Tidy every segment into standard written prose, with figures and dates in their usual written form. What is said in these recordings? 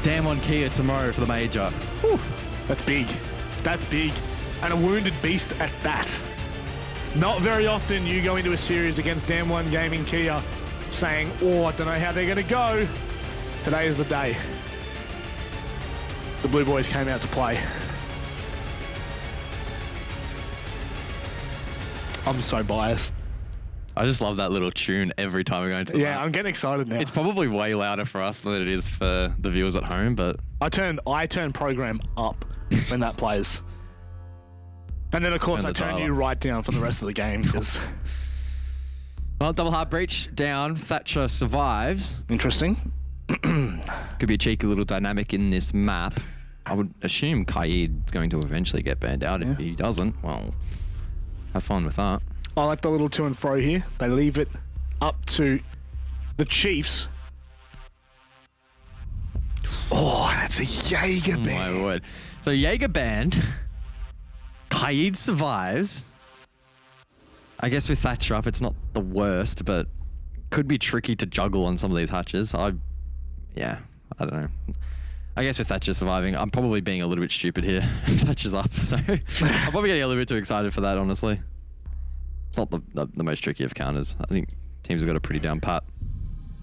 Damn on Kia tomorrow for the major. Whew. That's big. That's big. And a wounded beast at that. Not very often you go into a series against Damn One Gaming Kia saying, oh, I don't know how they're going to go. Today is the day. The Blue Boys came out to play. I'm so biased. I just love that little tune every time we go into the map. I'm getting excited now. It's probably way louder for us than it is for the viewers at home, but... I turn program up when that plays. And then, of course, I turn you right down for the rest of the game, because... Well, double hard breach down. Thatcher survives. Interesting. Could be a cheeky little dynamic in this map. I would assume Kaid's going to eventually get banned out. If he doesn't, well, have fun with that. I like the little to and fro here. They leave it up to the Chiefs. Oh, that's a Jaeger band. My word. So Jaeger banned. Kaid survives. I guess with Thatcher up, it's not the worst, but could be tricky to juggle on some of these hatches. I don't know. I guess with Thatcher surviving, I'm probably being a little bit stupid here. Thatcher's up, so I'm probably getting a little bit too excited for that, honestly. It's not the most tricky of counters. I think teams have got a pretty down pat.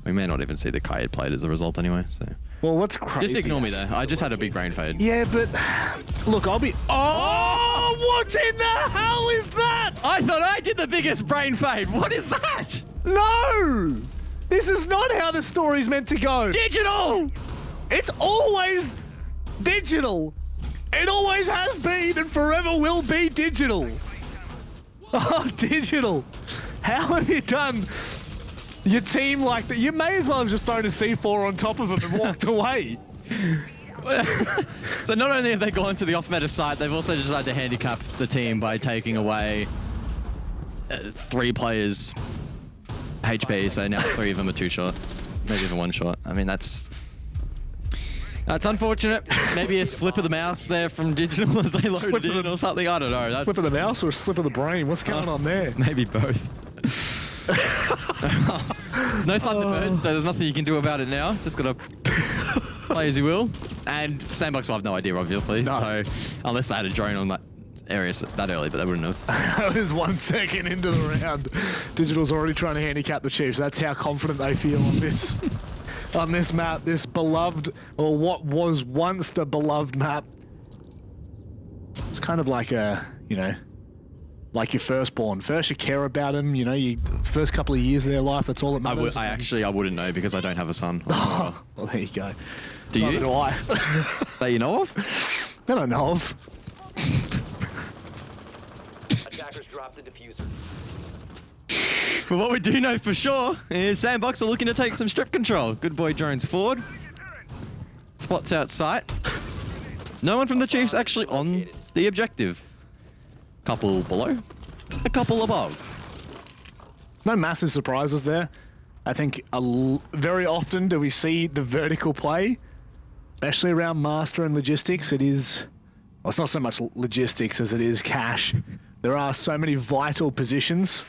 We may not even see the Kaid played as a result anyway, so... Well, what's crazy... Just ignore me there. I just had a big brain fade. Yeah, but... Look, I'll be... Oh! What in the hell is that? I thought I did the biggest brain fade. What is that? No! This is not how the story's meant to go. Digital! It's always digital. It always has been and forever will be digital. Oh, digital. How have you done your team like that? You may as well have just thrown a C4 on top of them and walked away. So not only have they gone to the off-meta site, they've also decided to handicap the team by taking away 3 players HP, so now 3 of them are 2 short, maybe even 1 short. I mean, that's unfortunate. Maybe a slip of the mouse there from Digital as they loaded in or something. I don't know. That's slip of the mouse or a slip of the brain? What's going on there? Maybe both. No Thunderbird, so there's nothing you can do about it now. Just gotta play as you will. And Sandbox will have no idea, obviously. No. So unless they had a drone on that area that early, but they wouldn't have. That was 1 second into the round. Digital's already trying to handicap the Chiefs. That's how confident they feel on this. On this map, this beloved, or what was once the beloved map. It's kind of like a, you know, like your firstborn. First you care about him, you know, your first couple of years of their life, that's all that matters. I wouldn't know because I don't have a son. Oh, well, there you go. Do you? Neither do I. That you know of? That I know of. Attackers dropped the diffuser. But what we do know for sure is Sandbox are looking to take some strip control. Good boy drones forward. Spots out sight. No one from the Chiefs actually on the objective. Couple below, a couple above. No massive surprises there. I think very often do we see the vertical play, especially around Master and Logistics. It is, well, it's not so much logistics as it is cash. There are so many vital positions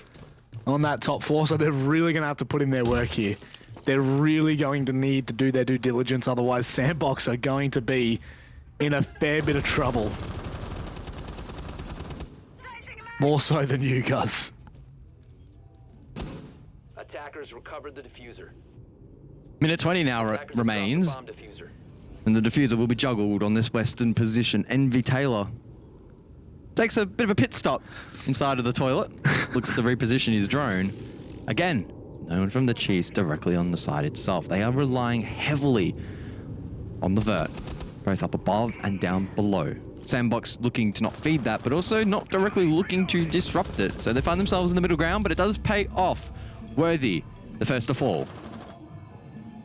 on that top floor, so they're really going to have to put in their work here. They're really going to need to do their due diligence, otherwise Sandbox are going to be in a fair bit of trouble. More so than you guys. Attackers recovered the diffuser. Minute 20 now remains. And the diffuser will be juggled on this western position. Envy Taylor takes a bit of a pit stop inside of the toilet. Looks to reposition his drone. Again, no one from the Chiefs directly on the side itself. They are relying heavily on the vert, both up above and down below. Sandbox looking to not feed that, but also not directly looking to disrupt it. So they find themselves in the middle ground, but it does pay off. Worthy, the first to fall.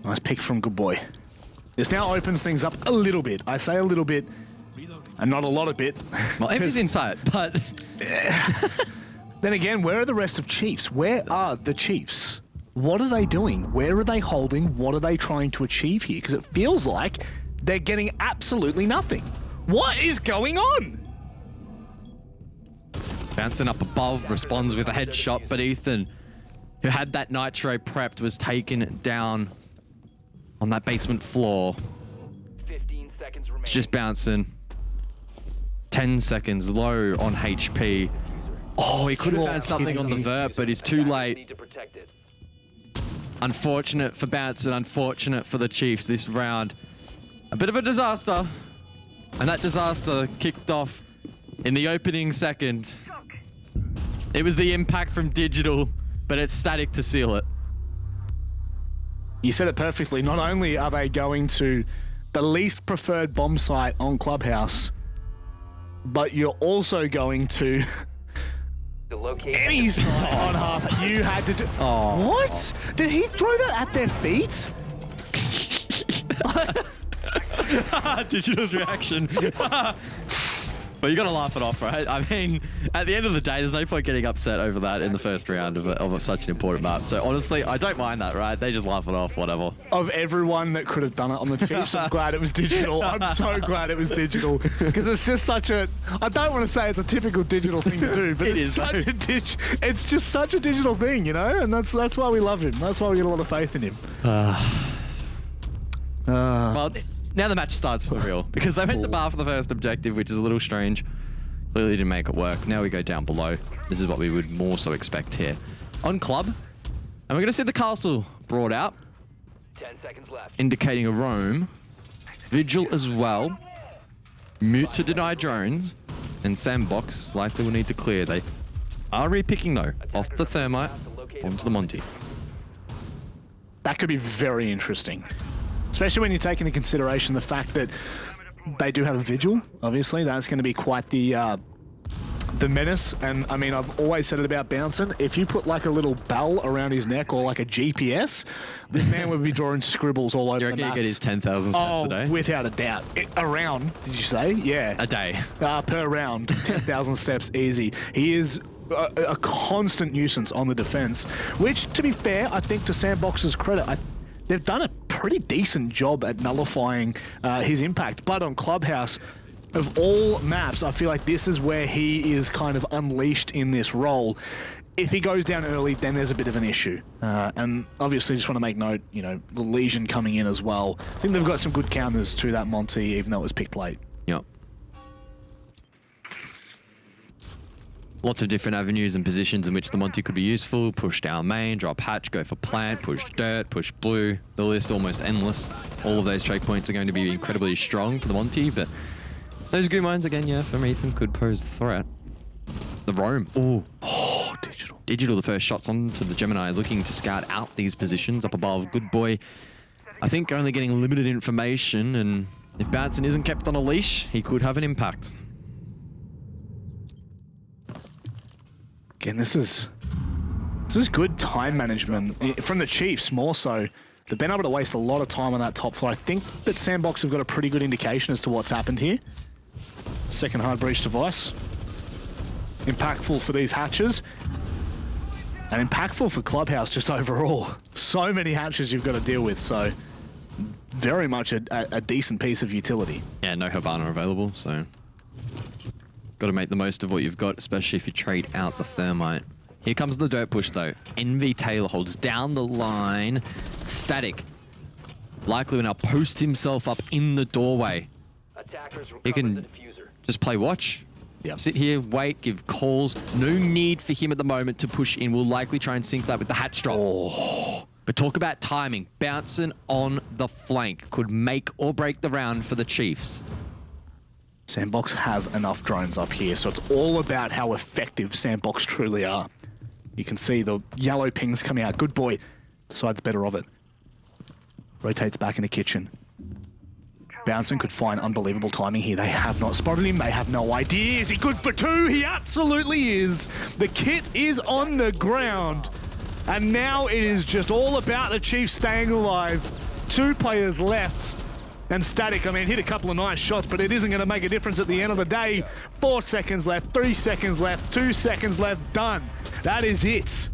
Nice pick from Good Boy. This now opens things up a little bit. I say a little bit, and not a lot of bit. Well, Envy's in sight, but... Then again, where are the rest of Chiefs? Where are the Chiefs? What are they doing? Where are they holding? What are they trying to achieve here? Because it feels like they're getting absolutely nothing. What is going on? Bouncing up above, responds with a headshot, but Ethan, who had that nitro prepped, was taken down on that basement floor. seconds remaining. It's just bouncing. 10 seconds, low on HP. Oh, he could have found something on the vert, but he's too Attackers late. need to protect it. Unfortunate for Bouncing, unfortunate for the Chiefs this round. A bit of a disaster. And that disaster kicked off in the opening second. It was the impact from Digital, but it's Static to seal it. You said it perfectly. Not only are they going to the least preferred bomb site on Clubhouse, but you're also going to The location any of the site on half. You had to do. Oh. What? Did he throw that at their feet? Digital's reaction. But you gotta laugh it off, right? I mean, at the end of the day, there's no point getting upset over that in the first round of such an important map. So honestly, I don't mind that, right? They just laugh it off, whatever. Of everyone that could have done it on the Chiefs, I'm glad it was Digital. I'm so glad it was Digital because it's just such a. I don't want to say it's a typical Digital thing to do, but It it's is, such though. it's just such a Digital thing, you know, and that's why we love him. That's why we get a lot of faith in him. Well, now the match starts for real because they went the bar for the first objective, which is a little strange. Clearly didn't make it work. Now we go down below. This is what we would more so expect here. On club, and we're going to see the castle brought out, 10 seconds left. indicating a roam. Vigil as well. Mute to deny drones. And Sandbox likely will need to clear. They are repicking though, off the thermite onto the Monty. That could be very interesting, especially when you take into consideration the fact that they do have a Vigil. Obviously, that's going to be quite the menace. And I mean, I've always said it about Bouncing. If you put like a little bell around his neck or like a GPS, this man would be drawing scribbles all over You the reckon map. he get his 10,000 steps Oh, a day? without a doubt. A round, did you say? Yeah. A day. Per round, 10,000 steps easy. He is a constant nuisance on the defense, which, to be fair, I think to Sandbox's credit, they've done a pretty decent job at nullifying his impact. But on Clubhouse, of all maps, I feel like this is where he is kind of unleashed in this role. If he goes down early, then there's a bit of an issue. And obviously, just want to make note, you know, the Legion coming in as well. I think they've got some good counters to that Monty, even though it was picked late. Yep. Lots of different avenues and positions in which the Monty could be useful. Push down main, drop hatch, go for plant, push dirt, push blue. The list almost endless. All of those choke points are going to be incredibly strong for the Monty, but those goo mines again, yeah, from Ethan could pose a threat. The roam. Oh, Digital. Digital, the first shots onto the Gemini, looking to scout out these positions up above. Good boy. I think only getting limited information, and if Bouncing isn't kept on a leash, he could have an impact. Again, this is good time management from the Chiefs, more so. They've been able to waste a lot of time on that top floor. I think that Sandbox have got a pretty good indication as to what's happened here. Second hard breach device. Impactful for these hatches. And impactful for Clubhouse just overall. So many hatches you've got to deal with, so very much a decent piece of utility. Yeah, no Habana available, so got to make the most of what you've got, especially if you trade out the thermite. Here comes the dirt push though. NV Taylor holds down the line. Static likely will now post himself up in the doorway. Attackers He recovered can the diffuser. just play watch. Yeah. Sit here, wait, give calls. No need for him at the moment to push in. We'll likely try and sync that with the hatch drop. Oh. But talk about timing. Bouncing on the flank could make or break the round for the Chiefs. Sandbox have enough drones up here, so it's all about how effective Sandbox truly are. You can see the yellow pings coming out. Good boy. Decides better of it. Rotates back in the kitchen. Bouncing could find unbelievable timing here. They have not spotted him. They have no idea. Is he good for two? He absolutely is. The kit is on the ground. And now it is just all about the Chiefs staying alive. 2 players left. And Static, I mean, hit a couple of nice shots, but it isn't going to make a difference at the end of the day. 4 seconds left, 3 seconds left, 2 seconds left, done. That is it.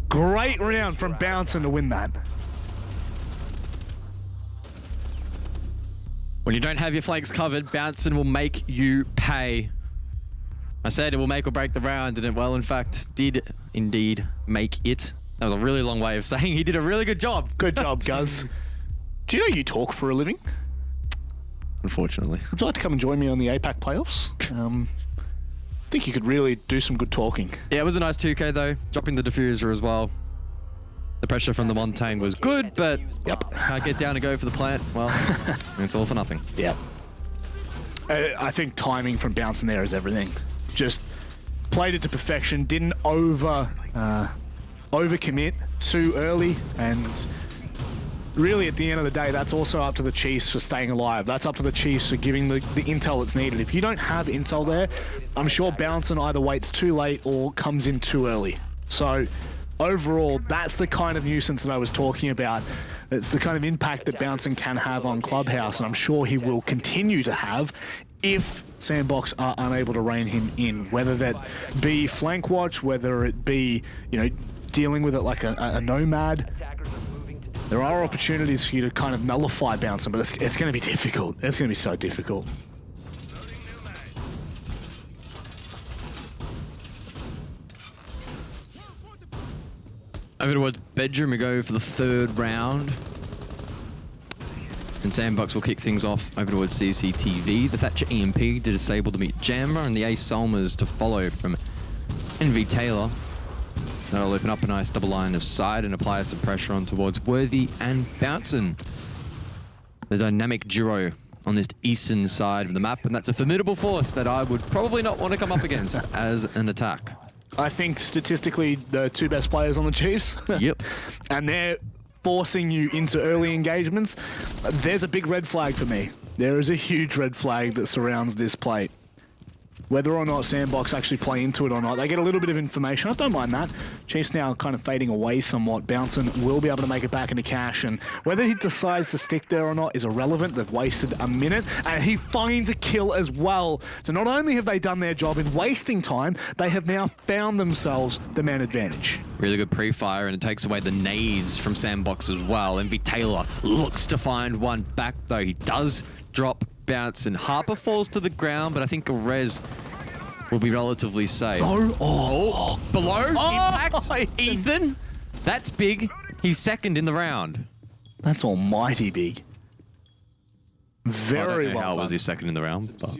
Great round from Bouncing to win that. When you don't have your flanks covered, Bouncing will make you pay. I said it will make or break the round, and it, well, in fact, did indeed make it. That was a really long way of saying he did a really good job. Good job, Guz. Do you know you talk for a living? unfortunately. Would you like to come and join me on the APAC playoffs? I think you could really do some good talking. Yeah, it was a nice 2K though. Dropping the diffuser as well. The pressure from the Montang was good, but can't get down and go for the plant. Well, it's all for nothing. Yep. I think timing from bouncing there is everything. Just played it to perfection. Didn't overcommit too early, and really at the end of the day, that's also up to the Chiefs for staying alive. That's up to the Chiefs for giving the intel that's needed. If you don't have intel there, I'm sure bouncing either waits too late or comes in too early. So overall, that's the kind of nuisance that I was talking about. It's the kind of impact that bouncing can have on Clubhouse, and I'm sure he will continue to have if Sandbox are unable to rein him in, whether that be flank watch, whether it be, you know, dealing with it like a nomad. There are opportunities for you to kind of nullify bouncing, but it's going to be difficult. It's going to be so difficult. Over towards bedroom we go for the third round. And Sandbox will kick things off over towards CCTV. The Thatcher EMP to disable to meet Jammer, and the Ace Solmers to follow from NV Taylor. That'll open up a nice double line of sight and apply some pressure on towards Worthy and Bouncin. The dynamic duo on this eastern side of the map, and that's a formidable force that I would probably not want to come up against as an attack. I think statistically the two best players on the Chiefs. Yep. And they're forcing you into early engagements. There's a big red flag for me. There is a huge red flag that surrounds this plate. Whether or not Sandbox actually play into it or not, they get a little bit of information. I don't mind that. Chiefs now kind of fading away somewhat. Bouncin will be able to make it back into cash, and whether he decides to stick there or not is irrelevant. They've wasted a minute, and he finds a kill as well. So not only have they done their job in wasting time, they have now found themselves the man advantage. Really good pre-fire, and it takes away the nades from Sandbox as well. MV Taylor looks to find one back though. He does drop Bouncin. Harper falls to the ground, but I think a res will be relatively safe. Oh, below impact. Ethan, that's big. He's second in the round. That's almighty big. Very well How done. was he second in the round? But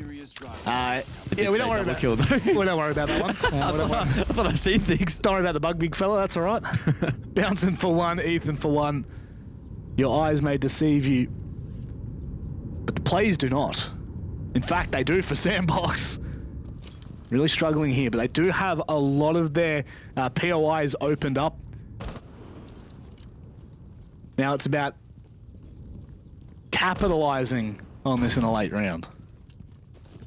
Yeah, we don't worry about kill though. we don't worry about that one. I thought I'd seen things. Don't worry about the bug, big fella. That's all right. Bouncing for one, Ethan for one. Your eyes may deceive you, but the plays do not. In fact, they do for Sandbox. Really struggling here, but they do have a lot of their POIs opened up. Now it's about capitalizing on this in a late round.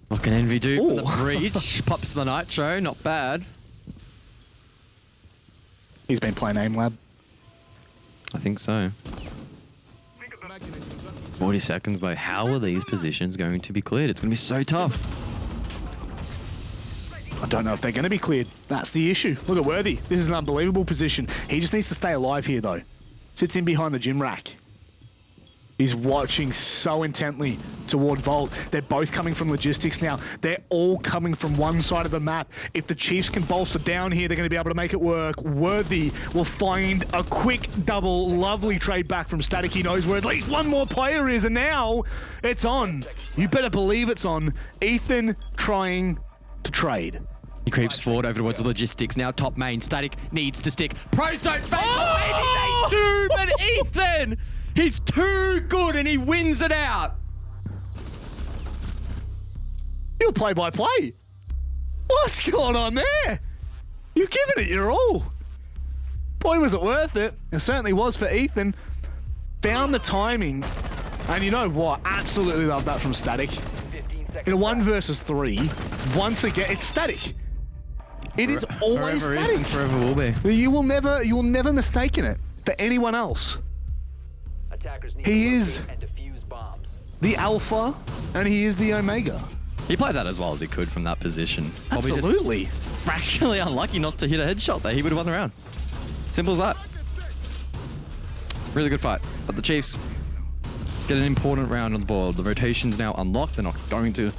What can Envy do for the Ooh. breach? Pops the nitro, not bad. He's been playing aim lab. I think so. 40 seconds though. How are these positions going to be cleared? It's going to be so tough. I don't know if they're going to be cleared. That's the issue. Look at Worthy. This is an unbelievable position. He just needs to stay alive here, though. Sits in behind the gym rack. He's watching so intently toward Volt. They're both coming from logistics now. They're all coming from one side of the map. If the Chiefs can bolster down here, they're going to be able to make it work. Worthy will find a quick double. Lovely trade back from Static. He knows where at least one more player is, and now it's on. You better believe it's on. Ethan trying to trade. He creeps forward over towards the logistics. Now top main. Static needs to stick. Pros don't fake. Oh! Maybe they do, but Ethan, he's too good and he wins it out. You're play-by-play. What's going on there? You've given it your all. Boy, was it worth it. It certainly was for Ethan. Found the timing. And you know what? Absolutely love that from Static. 15 seconds In a 1 left. versus 3, once again, it's Static. It is always Forever is Static. and forever will be. You will never mistake it for anyone else. Attackers need He to is locate and defuse bombs. the Alpha, and he is the Omega. He played that as well as he could from that position. Probably Absolutely. just fractionally unlucky not to hit a headshot there. He would have won the round. Simple as that. Really good fight. But the Chiefs get an important round on the board. The rotation's now unlocked. They're not going to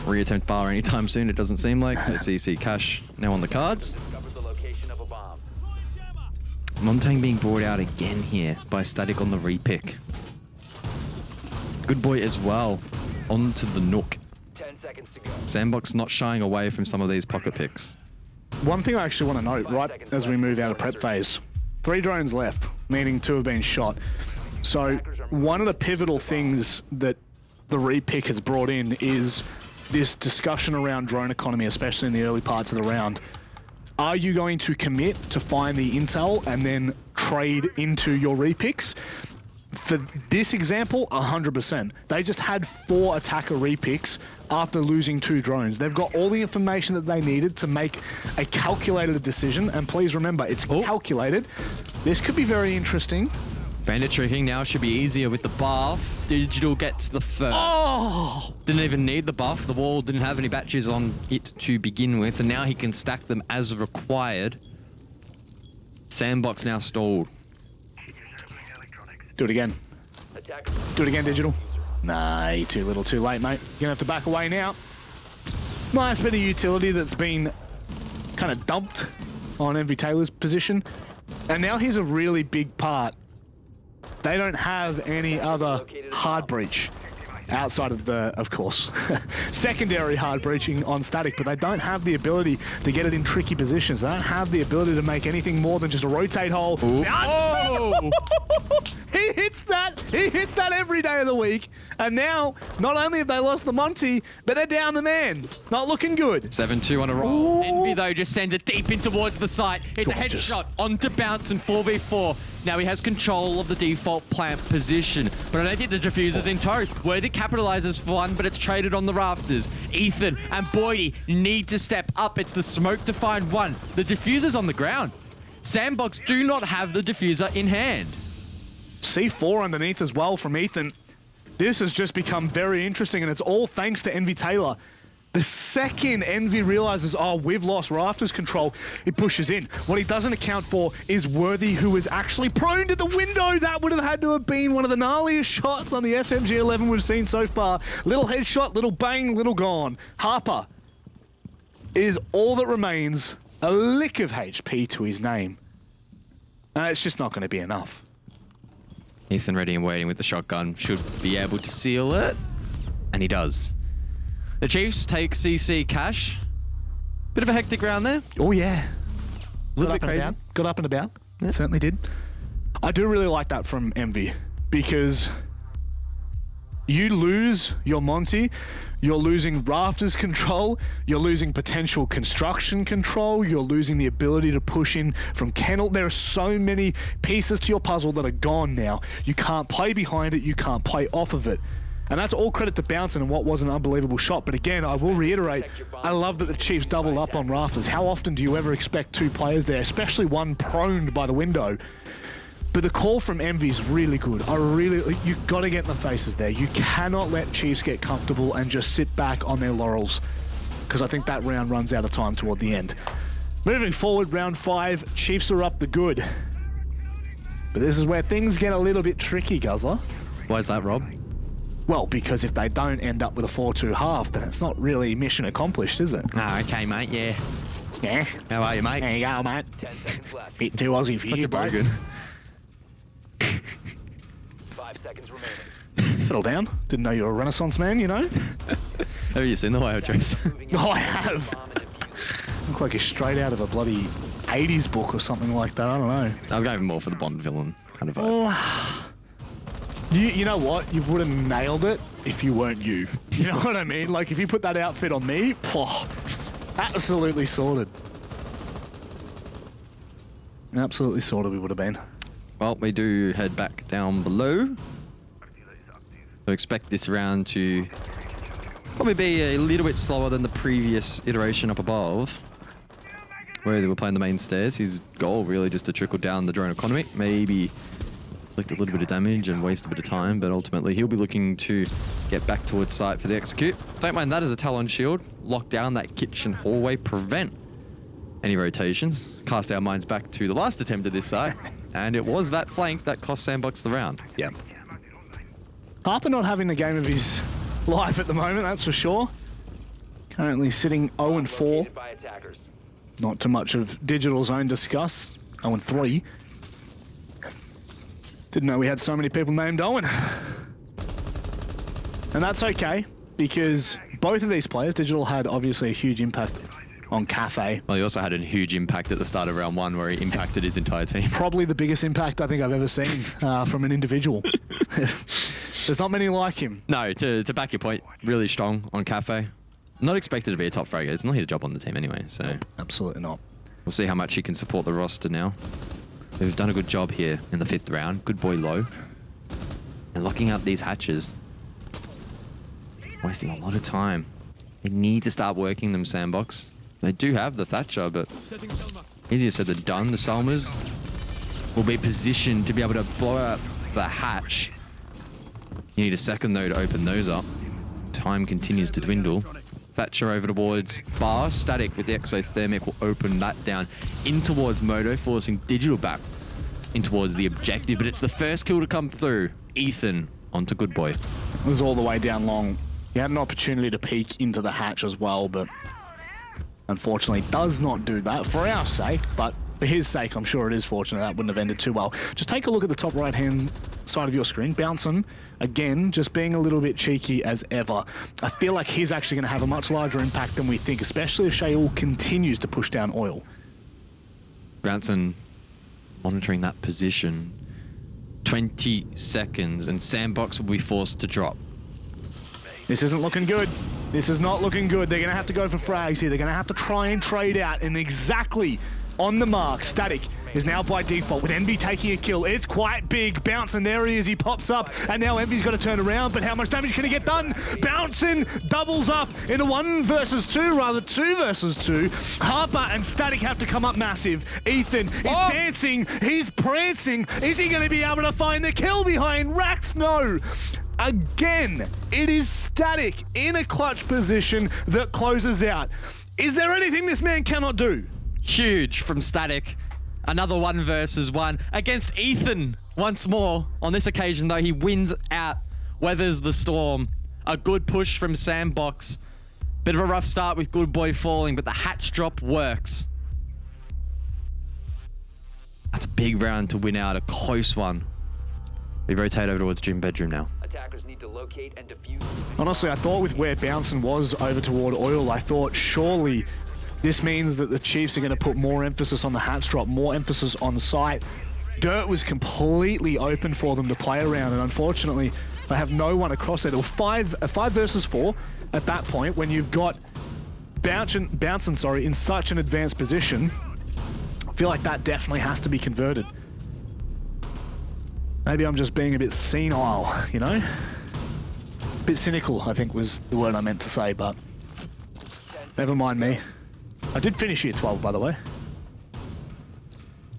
reattempt bar anytime soon, it doesn't seem like. So CC Cash now on the cards. Discovered the location of a bomb. Montang being brought out again here by Static on the repick. Good boy as well. onto the Nook. 10 seconds to go. Sandbox not shying away from some of these pocket picks. One thing I actually want to note, right as we move out of prep phase, 3 drones left, meaning 2 have been shot. So one of the pivotal things that the repick has brought in is this discussion around drone economy, especially in the early parts of the round. Are you going to commit to find the intel and then trade into your repicks? For this example, 100%. They just had 4 attacker repicks after losing 2 drones. They've got all the information that they needed to make a calculated decision, and please remember, it's calculated. This could be very interesting. Bandit tricking now should be easier with the buff. Digital gets the first. Oh! Didn't even need the buff. The wall didn't have any batches on it to begin with, and now he can stack them as required. Sandbox now stalled. Do it again. Attackers. Do it again, Digital. Nah, you're too little too late, mate. You're gonna have to back away now. Nice bit of utility that's been kind of dumped on Envy Taylor's position. And now here's a really big part. They don't have any other hard breach outside of the, of course, secondary hard breaching on static, but they don't have the ability to get it in tricky positions. They don't have the ability to make anything more than just a rotate hole. Oh! He hits that! He hits that every day of the week. And now, not only have they lost the Monty, but they're down the man. Not looking good. 7-2 on a roll. Ooh. Envy, though, just sends it deep in towards the site. It's a Gorgeous. headshot onto Bounce and 4v4. Now he has control of the default plant position. But I don't think the diffuser's in toast. Worthy capitalizes for one, but it's traded on the rafters. Ethan and Boydie need to step up. It's the smoke to find one. The diffuser's on the ground. Sandbox do not have the diffuser in hand. C4 underneath as well from Ethan. This has just become very interesting, and it's all thanks to Envy Taylor. The second Envy realizes, oh, we've lost rafters control, it pushes in. What he doesn't account for is Worthy, who is actually prone to the window. That would have had to have been one of the gnarliest shots on the SMG-11 we've seen so far. Little headshot, little bang, little gone. Harper is all that remains, a lick of HP to his name. It's just not going to be enough. Ethan ready and waiting with the shotgun. Should be able to seal it. And he does. The Chiefs take CC cash. Bit of a hectic round there. Oh, yeah. A little bit crazy. Got up and about. It certainly did. I do really like that from Envy, because you lose your Monty, you're losing rafters control, you're losing potential construction control, you're losing the ability to push in from Kennel. There are so many pieces to your puzzle that are gone now. You can't play behind it, you can't play off of it. And that's all credit to Bouncing and what was an unbelievable shot. But again, I will reiterate, I love that the Chiefs doubled up on rafters. How often do you ever expect 2 players there, especially one proned by the window? But the call from Envy is really good. You've got to get in the faces there. You cannot let Chiefs get comfortable and just sit back on their laurels, because I think that round runs out of time toward the end. Moving forward, round 5, Chiefs are up the good. But this is where things get a little bit tricky, Guzzler. Why is that, Rob? Well, because if they don't end up with a 4-2 half, then it's not really mission accomplished, is it? Ah, okay, mate, yeah. Yeah. How are you, mate? There you go, mate. 10 seconds left. Bit too Aussie for Such you, a bro. good. 5 seconds remaining. Settle down. Didn't know you were a Renaissance man, you know? Have you seen the way I dress? Oh, I have. Look like you're straight out of a bloody 80s book or something like that. I don't know. I was going more for the Bond villain kind of vibe. Oh. You know what? You would have nailed it if you weren't you. You know what I mean? Like, if you put that outfit on me, absolutely sorted. Absolutely sorted we would have been. Well, we do head back down below. So expect this round to probably be a little bit slower than the previous iteration up above, where they were playing the main stairs. His goal really just to trickle down the drone economy, maybe inflict a little bit of damage and waste a bit of time, but ultimately he'll be looking to get back towards site for the execute. Don't mind that as a Talon shield. Lock down that kitchen hallway, prevent any rotations. Cast our minds back to the last attempt at this site, and it was that flank that cost Sandbox the round. Yeah. Harper not having the game of his life at the moment, that's for sure. Currently sitting 0-4. Located by attackers. Not too much of Digital's own discuss. 0-3. Didn't know we had so many people named Owen. And that's okay. because both of these players, Digital had obviously a huge impact on Cafe. Well, he also had a huge impact at the start of round 1 where he impacted his entire team. Probably the biggest impact I think I've ever seen from an individual. There's not many like him. No, to back your point, really strong on Cafe. Not expected to be a top fragger. It's not his job on the team anyway, so... Nope, absolutely not. We'll see how much he can support the roster now. They've done a good job here in the 5th round. Good boy low. And locking up these hatches. Wasting a lot of time. They need to start working them, Sandbox. They do have the Thatcher, but easier said than done. The Salmas will be positioned to be able to blow out the hatch. You need a second though to open those up. Time continues to dwindle. Thatcher over towards Bar. Static with the exothermic will open that down in towards Moto, forcing Digital back in towards the objective. But it's the first kill to come through. Ethan onto Good Boy. It was all the way down long. He had an opportunity to peek into the hatch as well, but unfortunately does not do that for our sake, but for his sake, I'm sure it is fortunate that wouldn't have ended too well. Just take a look at the top right-hand side of your screen. Bouncing, again, just being a little bit cheeky as ever. I feel like he's actually going to have a much larger impact than we think, especially if Shaul continues to push down oil. Brownson monitoring that position. 20 seconds, and Sandbox will be forced to drop. This isn't looking good. This is not looking good. They're going to have to go for frags here. They're going to have to try and trade out, and exactly on the mark. Static is now by default with Envy taking a kill. It's quite big. Bouncing, there he is. He pops up, and now Envy's got to turn around, but how much damage can he get done? Bouncing doubles up into 1 versus 2, rather 2 versus 2. Harper and Static have to come up massive. Ethan is dancing. He's prancing. Is he going to be able to find the kill behind Rax? No. Again, it is Static in a clutch position that closes out. Is there anything this man cannot do? Huge from Static. Another 1 versus 1 against Ethan once more. On this occasion, though, he wins out, weathers the storm. A good push from Sandbox. Bit of a rough start with Good Boy falling, but the hatch drop works. That's a big round to win out, a close one. We rotate over towards Gym Bedroom now. Attackers need to locate and defuse. Honestly, I thought with where Bouncing was over toward oil, I thought surely this means that the Chiefs are going to put more emphasis on the hatch drop, more emphasis on sight. Dirt was completely open for them to play around, and unfortunately, they have no one across it. Or 5 versus 4 at that point when you've got Bouncing, in such an advanced position. I feel like that definitely has to be converted. Maybe I'm just being a bit senile, you know? A bit cynical, I think was the word I meant to say, but never mind me. I did finish year 12, by the way.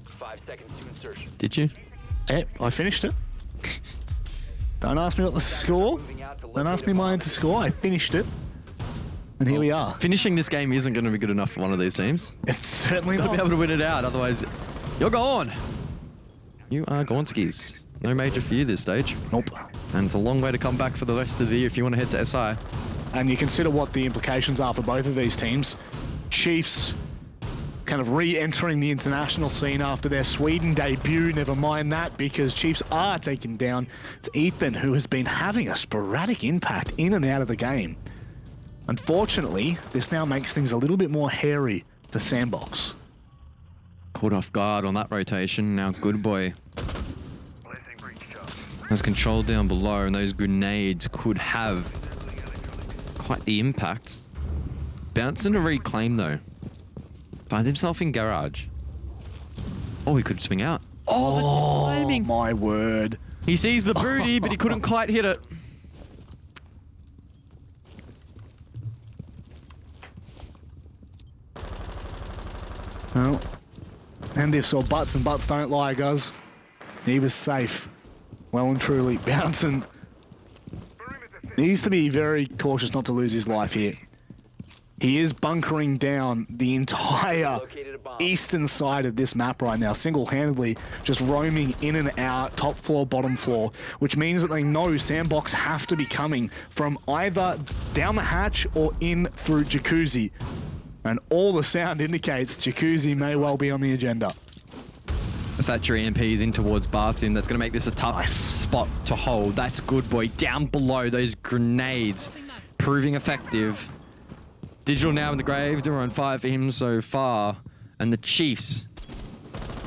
5 seconds to insertion. Did you? Yep, I finished it. Don't ask me what the score. Don't ask me my score. I finished it. And here we are. Finishing this game isn't going to be good enough for one of these teams. It's certainly Got to not. be able to win it out, otherwise you're gone. You are Gonskis. No major for you this stage. Nope. And it's a long way to come back for the rest of the year if you want to head to SI. And you consider what the implications are for both of these teams. Chiefs kind of re-entering the international scene after their Sweden debut. Never mind that, because Chiefs are taken down. It's Ethan who has been having a sporadic impact in and out of the game. Unfortunately, this now makes things a little bit more hairy for Sandbox. Caught off guard on that rotation. Now Good Boy has control down below, and those grenades could have quite the impact. Bouncing to reclaim though. Finds himself in garage. Oh, he could swing out. Oh, the timing. My word. He sees the booty, but he couldn't quite hit it. Well, and if so, butts and butts don't lie, guys. He was safe. Well and truly. Bouncing needs to be very cautious not to lose his life here. He is bunkering down the entire eastern side of this map right now, single-handedly just roaming in and out, top floor, bottom floor, which means that they know Sandbox have to be coming from either down the hatch or in through Jacuzzi. And all the sound indicates Jacuzzi may well be on the agenda. The Thatcher EMP is in towards Bathroom. That's going to make this a tough spot to hold. That's Good Boy down below. Those grenades proving effective. Digital now in the grave. They're on 5 for him so far. And the Chiefs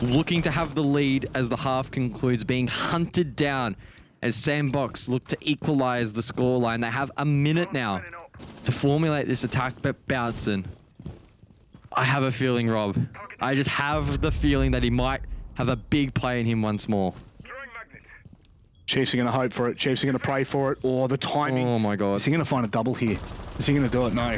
looking to have the lead as the half concludes, being hunted down as Sandbox look to equalize the scoreline. They have a minute now to formulate this attack, but Bouncing, I have a feeling, Rob. I just have the feeling that he might have a big play in him once more. Chiefs are going to hope for it. Chiefs are going to pray for it. Or the timing. Oh my God. Is he going to find a double here? Is he going to do it? No.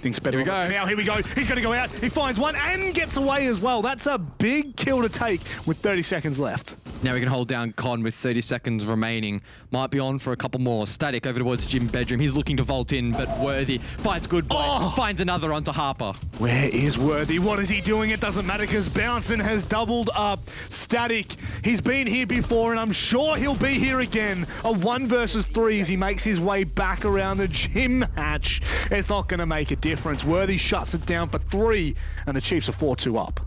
Thinks better. Here we go. Now, here we go. He's going to go out. He finds one and gets away as well. That's a big kill to take with 30 seconds left. Now we can hold down Con with 30 seconds remaining. Might be on for a couple more. Static over towards Jim Bedroom. He's looking to vault in, but Worthy finds good boy. Finds another onto Harper. Where is Worthy? What is he doing? It doesn't matter because Bouncing has doubled up. Static, he's been here before and I'm sure he'll be here again. A 1 versus 3 as he makes his way back around the gym hatch. It's not going to make a difference. Worthy shuts it down for 3 and the Chiefs are 4-2 up.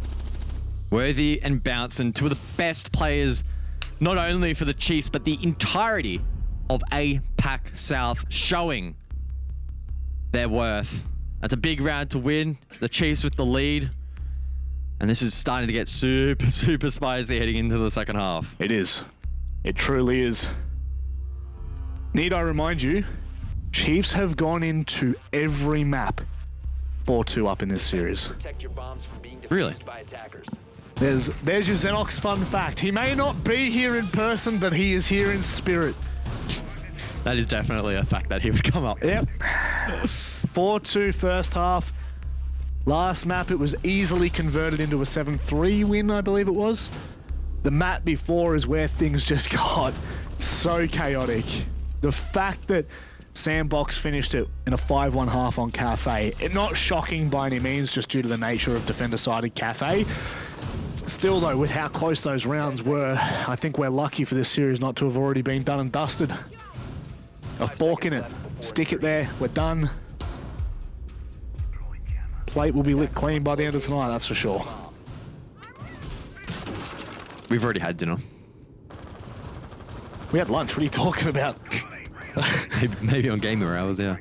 Worthy and Bouncing, two of the best players, not only for the Chiefs, but the entirety of APAC South, showing their worth. That's a big round to win. The Chiefs with the lead. And this is starting to get super, super spicy heading into the second half. It is. It truly is. Need I remind you, Chiefs have gone into every map 4-2 up in this series. Protect your bombs from being defused Really? by attackers. There's your Xenox fun fact. He may not be here in person, but he is here in spirit. That is definitely a fact that he would come up. Yep. 4-2 first half. Last map, it was easily converted into a 7-3 win, I believe it was. The map before is where things just got so chaotic. The fact that Sandbox finished it in a 5-1 half on Cafe, not shocking by any means, just due to the nature of defender-sided Cafe. Still though, with how close those rounds were, I think we're lucky for this series not to have already been done and dusted. A fork in it, stick it there, we're done. Plate will be lit clean by the end of tonight, that's for sure. We've already had dinner. We had lunch, what are you talking about? Maybe on gamer hours, yeah.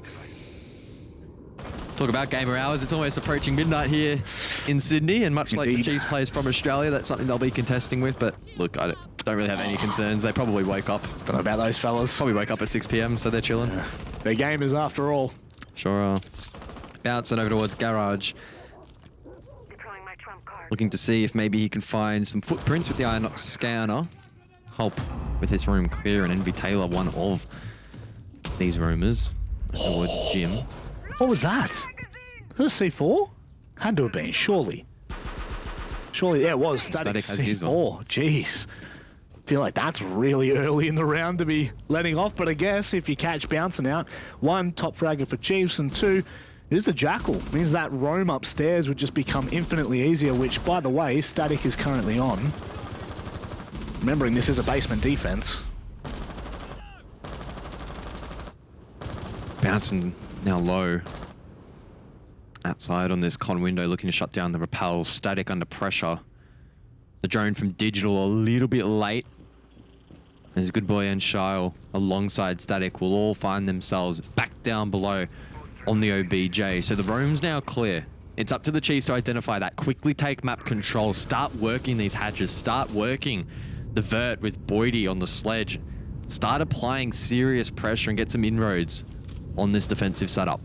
Talk about gamer hours, it's almost approaching midnight here in Sydney, and much like the Indeed. Chiefs players from Australia, that's something they'll be contesting with, but look, I don't really have any concerns. They probably wake up. Don't know about those fellas. Probably wake up at 6 p.m, so they're chilling. Yeah. They're gamers after all. Sure are. Bouncing over towards Garage. Deploying my trump card. Looking to see if maybe he can find some footprints with the Inox scanner. Help with his room clear, and Envy Taylor, one of these roomers. Towards Jim. What was that? Was that a C4? Had to have been, surely. Surely, yeah, it was. Static Static has used C4. Jeez. Feel like that's really early in the round to be letting off, but I guess if you catch Bouncing out, 1, top fragger for Chiefs, and 2, it is the Jackal. Means that roam upstairs would just become infinitely easier, which, by the way, Static is currently on. Remembering this is a basement defense. Bouncing now low. Outside on this con window, looking to shut down the rappel. Static under pressure. The drone from Digital a little bit late. As Good Boy and Shile alongside Static will all find themselves back down below on the OBJ. So the room's now clear. It's up to the Chiefs to identify that. Quickly take map control. Start working these hatches. Start working the vert with Boydie on the sledge. Start applying serious pressure and get some inroads on this defensive setup.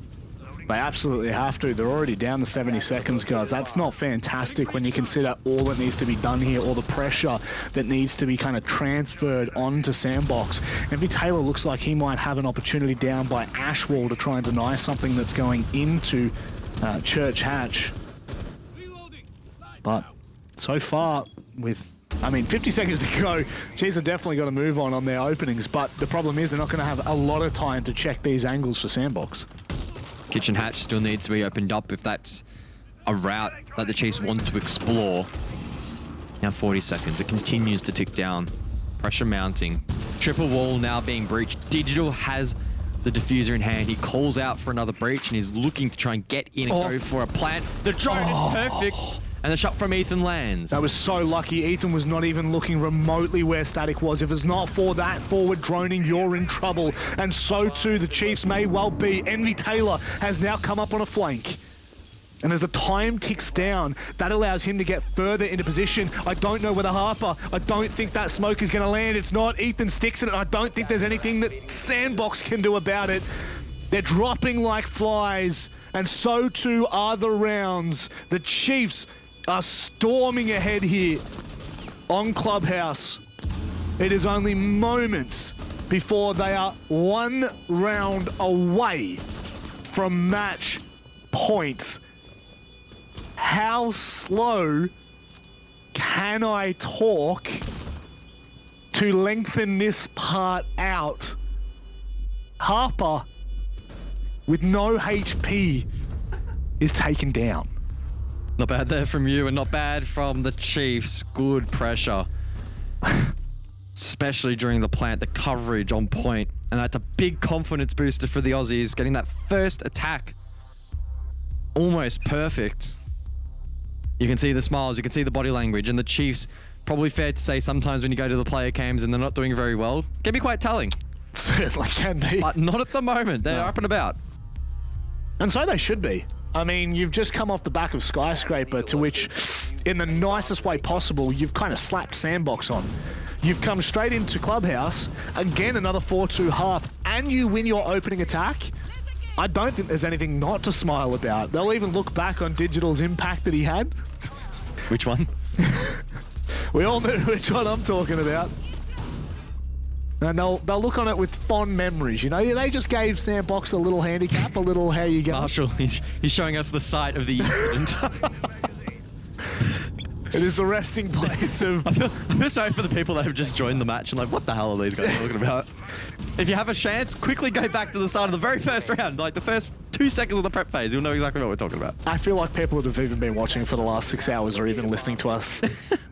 They absolutely have to. They're already down to 70 seconds, guys. That's not fantastic when you consider all that needs to be done here, all the pressure that needs to be kind of transferred onto Sandbox. Envy Taylor looks like he might have an opportunity down by Ashwall to try and deny something that's going into Church Hatch. But so far, with 50 seconds to go, Chiefs have definitely got to move on their openings, but the problem is they're not going to have a lot of time to check these angles for Sandbox. Kitchen hatch still needs to be opened up if that's a route that the Chiefs want to explore. Now 40 seconds. It continues to tick down. Pressure mounting. Triple wall now being breached. Digital has the diffuser in hand. He calls out for another breach and he's looking to try and get in and go for a plant. The drone is perfect. And the shot from Ethan lands. That was so lucky. Ethan was not even looking remotely where Static was. If it's not for that forward droning, you're in trouble. And so too the Chiefs may well be. Envy Taylor has now come up on a flank. And as the time ticks down, that allows him to get further into position. I don't know whether Harper, I don't think that smoke is going to land. It's not. Ethan sticks in it. I don't think there's anything that Sandbox can do about it. They're dropping like flies, and so too are the rounds. The Chiefs are storming ahead here on Clubhouse. It is only moments before they are one round away from match point. How slow can I talk to lengthen this part out? Harper, with no HP, is taken down. Not bad there from you, and not bad from the Chiefs. Good pressure. Especially during the plant, the coverage on point. And that's a big confidence booster for the Aussies, getting that first attack almost perfect. You can see the smiles, you can see the body language, and the Chiefs, probably fair to say sometimes when you go to the player cams and they're not doing very well, can be quite telling. Certainly can be. But not at the moment, they're up and about. And so they should be. I mean, you've just come off the back of Skyscraper, to which, in the nicest way possible, you've kind of slapped Sandbox on. You've come straight into Clubhouse, again another 4-2 half, and you win your opening attack. I don't think there's anything not to smile about. They'll even look back on Digital's impact that he had. Which one? We all know which one I'm talking about. And they'll look on it with fond memories, you know? They just gave Sandbox a little handicap, a little how you go. Marshall, he's showing us the site of the incident. It is the resting place of... I feel sorry for the people that have just joined the match and like, what the hell are these guys talking about? If you have a chance, quickly go back to the start of the very first round, like the first 2 seconds of the prep phase. You'll know exactly what we're talking about. I feel like people that have even been watching for the last 6 hours or even listening to us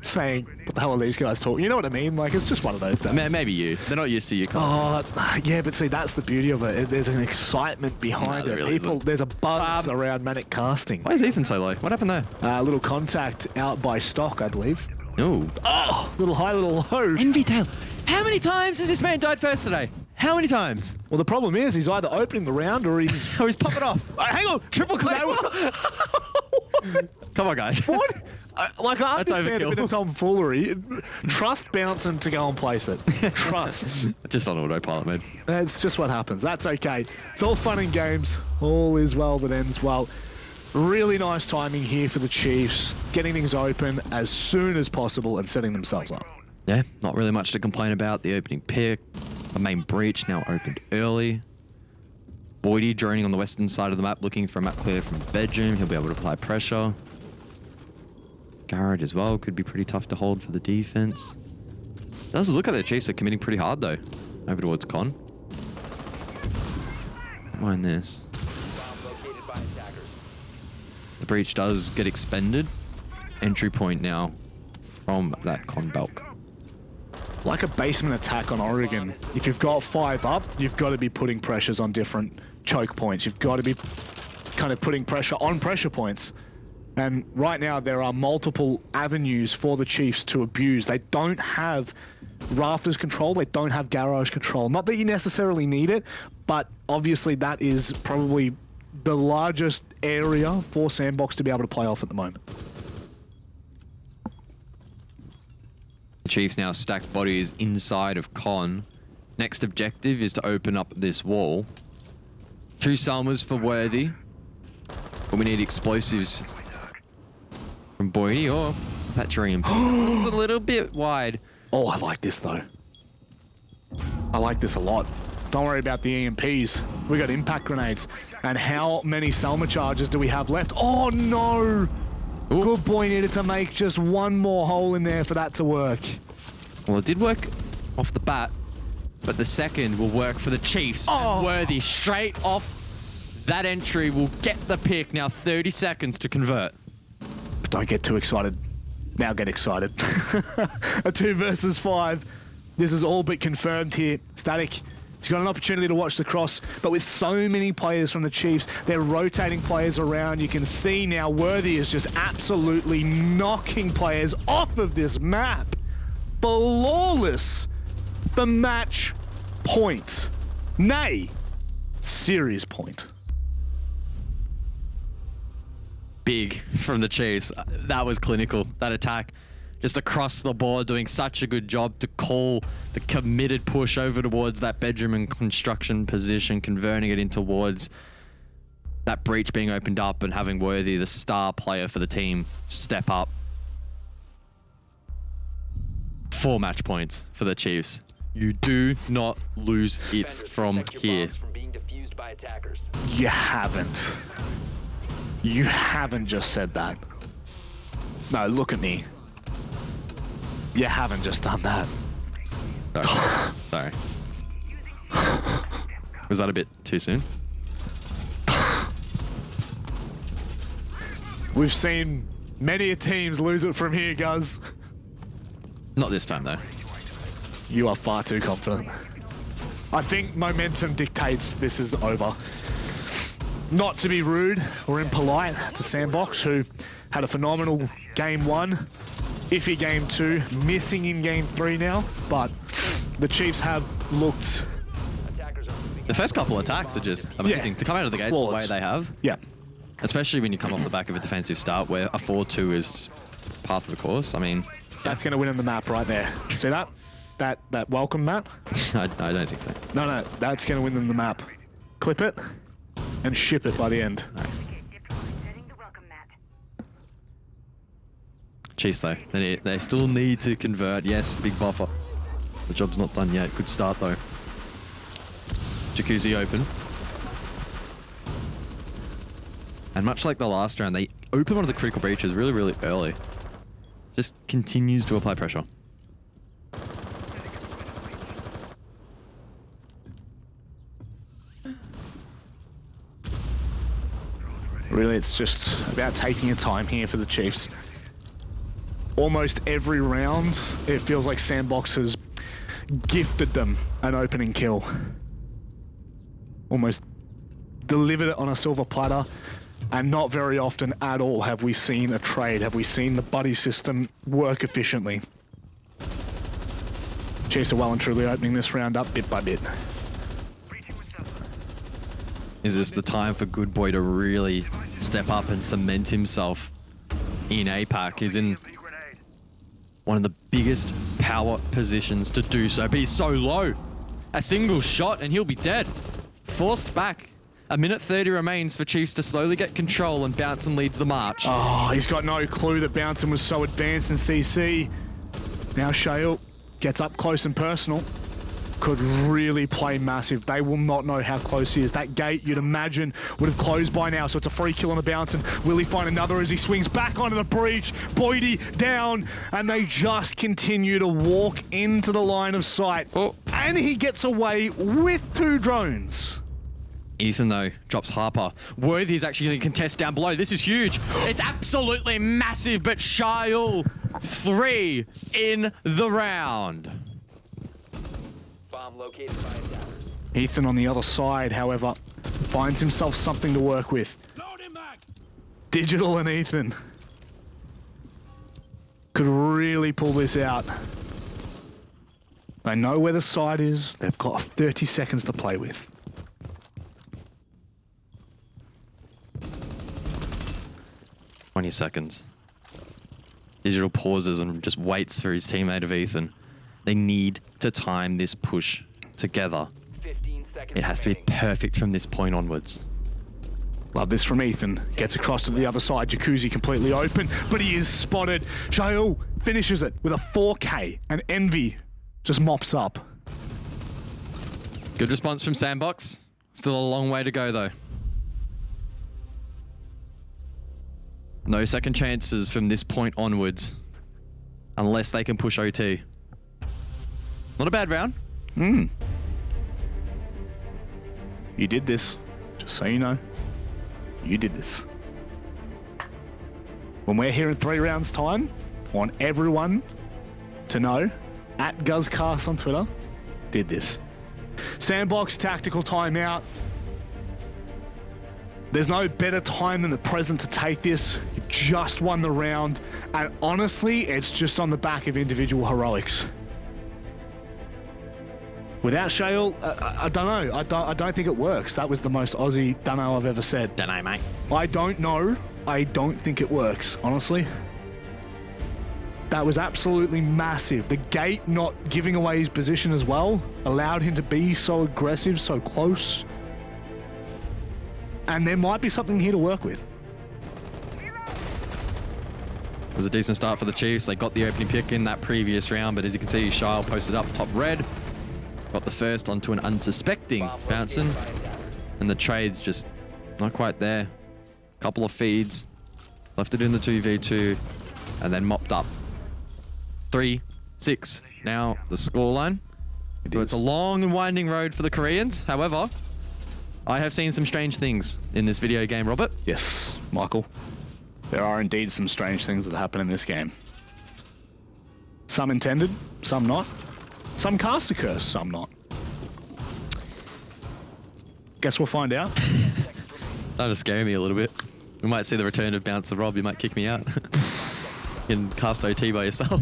saying, what the hell are these guys talking? You know what I mean? Like, it's just one of those days. Maybe you. They're not used to you. Yeah, but see, that's the beauty of it. There's an excitement behind No, it. there really isn't. There's a buzz around Manic Casting. Why is Ethan so low? What happened there? A little contact out by Stock, I believe. No. Oh, little high, little low. Envy Tail. How many times has this man died first today? How many times? Well, the problem is he's either opening the round or he's... Oh, he's popping off. Hang on. Triple claim. Come on, guys. What? Like, I That's understand a overkill. bit of tomfoolery. Trust bouncing to go and place it. Trust. Just on autopilot, man. That's just what happens. That's okay. It's all fun and games. All is well that ends well. Really nice timing here for the Chiefs, getting things open as soon as possible and setting themselves up. Yeah, not really much to complain about. The opening pick, the main breach now opened early. Boydie droning on the western side of the map, looking for a map clear from bedroom. He'll be able to apply pressure. Garrett as well could be pretty tough to hold for the defense. Does look at the Chiefs are committing pretty hard though, over towards Con. Don't mind this. Located by attackers. The breach does get expended. Entry point now from that Con bulk. Like a basement attack on Oregon, if you've got 5 up, you've got to be putting pressures on different choke points. You've got to be kind of putting pressure on pressure points. And right now there are multiple avenues for the Chiefs to abuse. They don't have rafters control, they don't have garage control. Not that you necessarily need it, but obviously that is probably the largest area for Sandbox to be able to play off at the moment. The Chiefs now stack bodies inside of Con. Next objective is to open up this wall. 2 Salmas for Worthy. But we need explosives from Boydie or that Dream. A little bit wide. Oh, I like this though. I like this a lot. Don't worry about the EMPs. We got impact grenades. And how many Selma charges do we have left? Oh no! Ooh. Good boy needed to make just one more hole in there for that to work. Well, it did work off the bat, but the second will work for the Chiefs. Oh. Worthy straight off that entry will get the pick. Now 30 seconds to convert. But don't get too excited. Now get excited. A 2 versus 5. This is all but confirmed here. Static He's got an opportunity to watch the cross, but with so many players from the Chiefs, they're rotating players around. You can see now Worthy is just absolutely knocking players off of this map. Flawless for match point. Nay, series point. Big from the Chiefs. That was clinical. That attack just across the board, doing such a good job to call the committed push over towards that bedroom and construction position, converting it in towards that breach being opened up and having Worthy, the star player for the team, step up. 4 match points for the Chiefs. You do not lose it Defenders from protect your here. bombs from being defused by attackers. You haven't. You haven't just said that. No, look at me. You haven't just done that. Sorry. Was that a bit too soon? We've seen many teams lose it from here, Guz. Not this time, though. You are far too confident. I think momentum dictates this is over. Not to be rude or impolite to Sandbox, who had a phenomenal game 1, iffy game 2, missing in game 3 now, but the Chiefs have looked... Attackers are moving The first couple attacks are just amazing. Yeah. To come out of the gates the way Flawless. they have, Yeah. especially when you come off the back of a defensive start where a 4-2 is part of the course. I mean, That's going to win in the map right there. See that? That welcome map? I don't think so. No, that's going to win them the map. Clip it and ship it by the end. Setting the welcome mat. Chiefs, though, they still need to convert. Yes, big buffer. The job's not done yet. Good start, though. Jacuzzi open. And much like the last round, they open one of the critical breaches really, really early. Just continues to apply pressure. Really, it's just about taking your time here for the Chiefs. Almost every round, it feels like Sandbox has gifted them an opening kill. Almost delivered it on a silver platter. And not very often at all have we seen a trade, have we seen the buddy system work efficiently. Chiefs are well and truly opening this round up bit by bit. Is this the time for Good Boy to really step up and cement himself in APAC? He's in one of the biggest power positions to do so, but he's so low. A single shot and he'll be dead. Forced back. 1:30 remains for Chiefs to slowly get control, and Bouncin leads the march. Oh, he's got no clue that Bouncin was so advanced in CC. Now Shale gets up close and personal. Could really play massive. They will not know how close he is. That gate, you'd imagine, would have closed by now, so it's a free kill on a Bouncin. Will he find another as he swings back onto the breach? Boydie down, and they just continue to walk into the line of sight. Oh. And he gets away with 2 drones. Ethan, though, drops Harper. Worthy's actually going to contest down below. This is huge. It's absolutely massive, but Shail 3 in the round. Bomb located by attackers. Ethan on the other side, however, finds himself something to work with. Digital and Ethan could really pull this out. They know where the side is. They've got 30 seconds to play with. Seconds. Digital pauses and just waits for his teammate of Ethan. They need to time this push together. 15 seconds It has to be remaining. perfect from this point onwards. Love this from Ethan. Gets across to the other side. Jacuzzi completely open, but he is spotted. Shail finishes it with a 4K, and Envy just mops up. Good response from Sandbox. Still a long way to go, though. No second chances from this point onwards. Unless they can push OT. Not a bad round. You did this. Just so you know. You did this. When we're here in 3 rounds' time, I want everyone to know, at GuzCast on Twitter, did this. Sandbox tactical timeout. There's no better time than the present to take this. You've just won the round, and honestly, it's just on the back of individual heroics. Without Shale, I don't know. I don't think it works. That was the most Aussie dunno I've ever said. Dunno, mate. I don't know. I don't think it works, honestly. That was absolutely massive. The gate not giving away his position as well allowed him to be so aggressive, so close. And there might be something here to work with. It was a decent start for the Chiefs. They got the opening pick in that previous round, but as you can see, Shile posted up top red. Got the first onto an unsuspecting Bouncing. And the trade's just not quite there. Couple of feeds. Left it in the 2v2. And then mopped up. 3-6. Now the scoreline. So it's a long and winding road for the Koreans. However, I have seen some strange things in this video game, Robert. Yes, Michael. There are indeed some strange things that happen in this game. Some intended, some not. Some cast a curse, some not. Guess we'll find out. Starting to scare me a little bit. We might see the return of Bouncer Rob. You might kick me out. You can cast OT by yourself.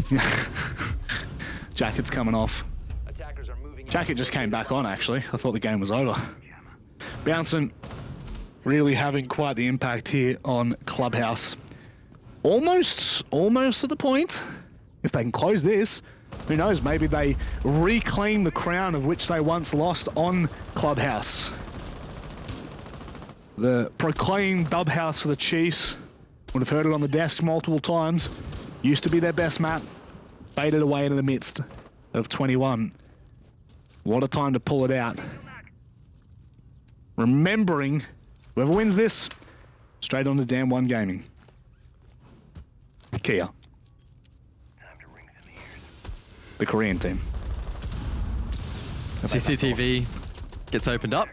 Jacket's coming off. Attackers are moving. Jacket just came back on, actually. I thought the game was over. Bouncing, really having quite the impact here on Clubhouse. Almost to the point. If they can close this, who knows, maybe they reclaim the crown of which they once lost on Clubhouse. The proclaimed dub house for the Chiefs. Would have heard it on the desk multiple times. Used to be their best map. Faded away in the midst of 21. What a time to pull it out. Remembering, whoever wins this, straight on to Damn One Gaming. Kia. The Korean team. CCTV gets opened up.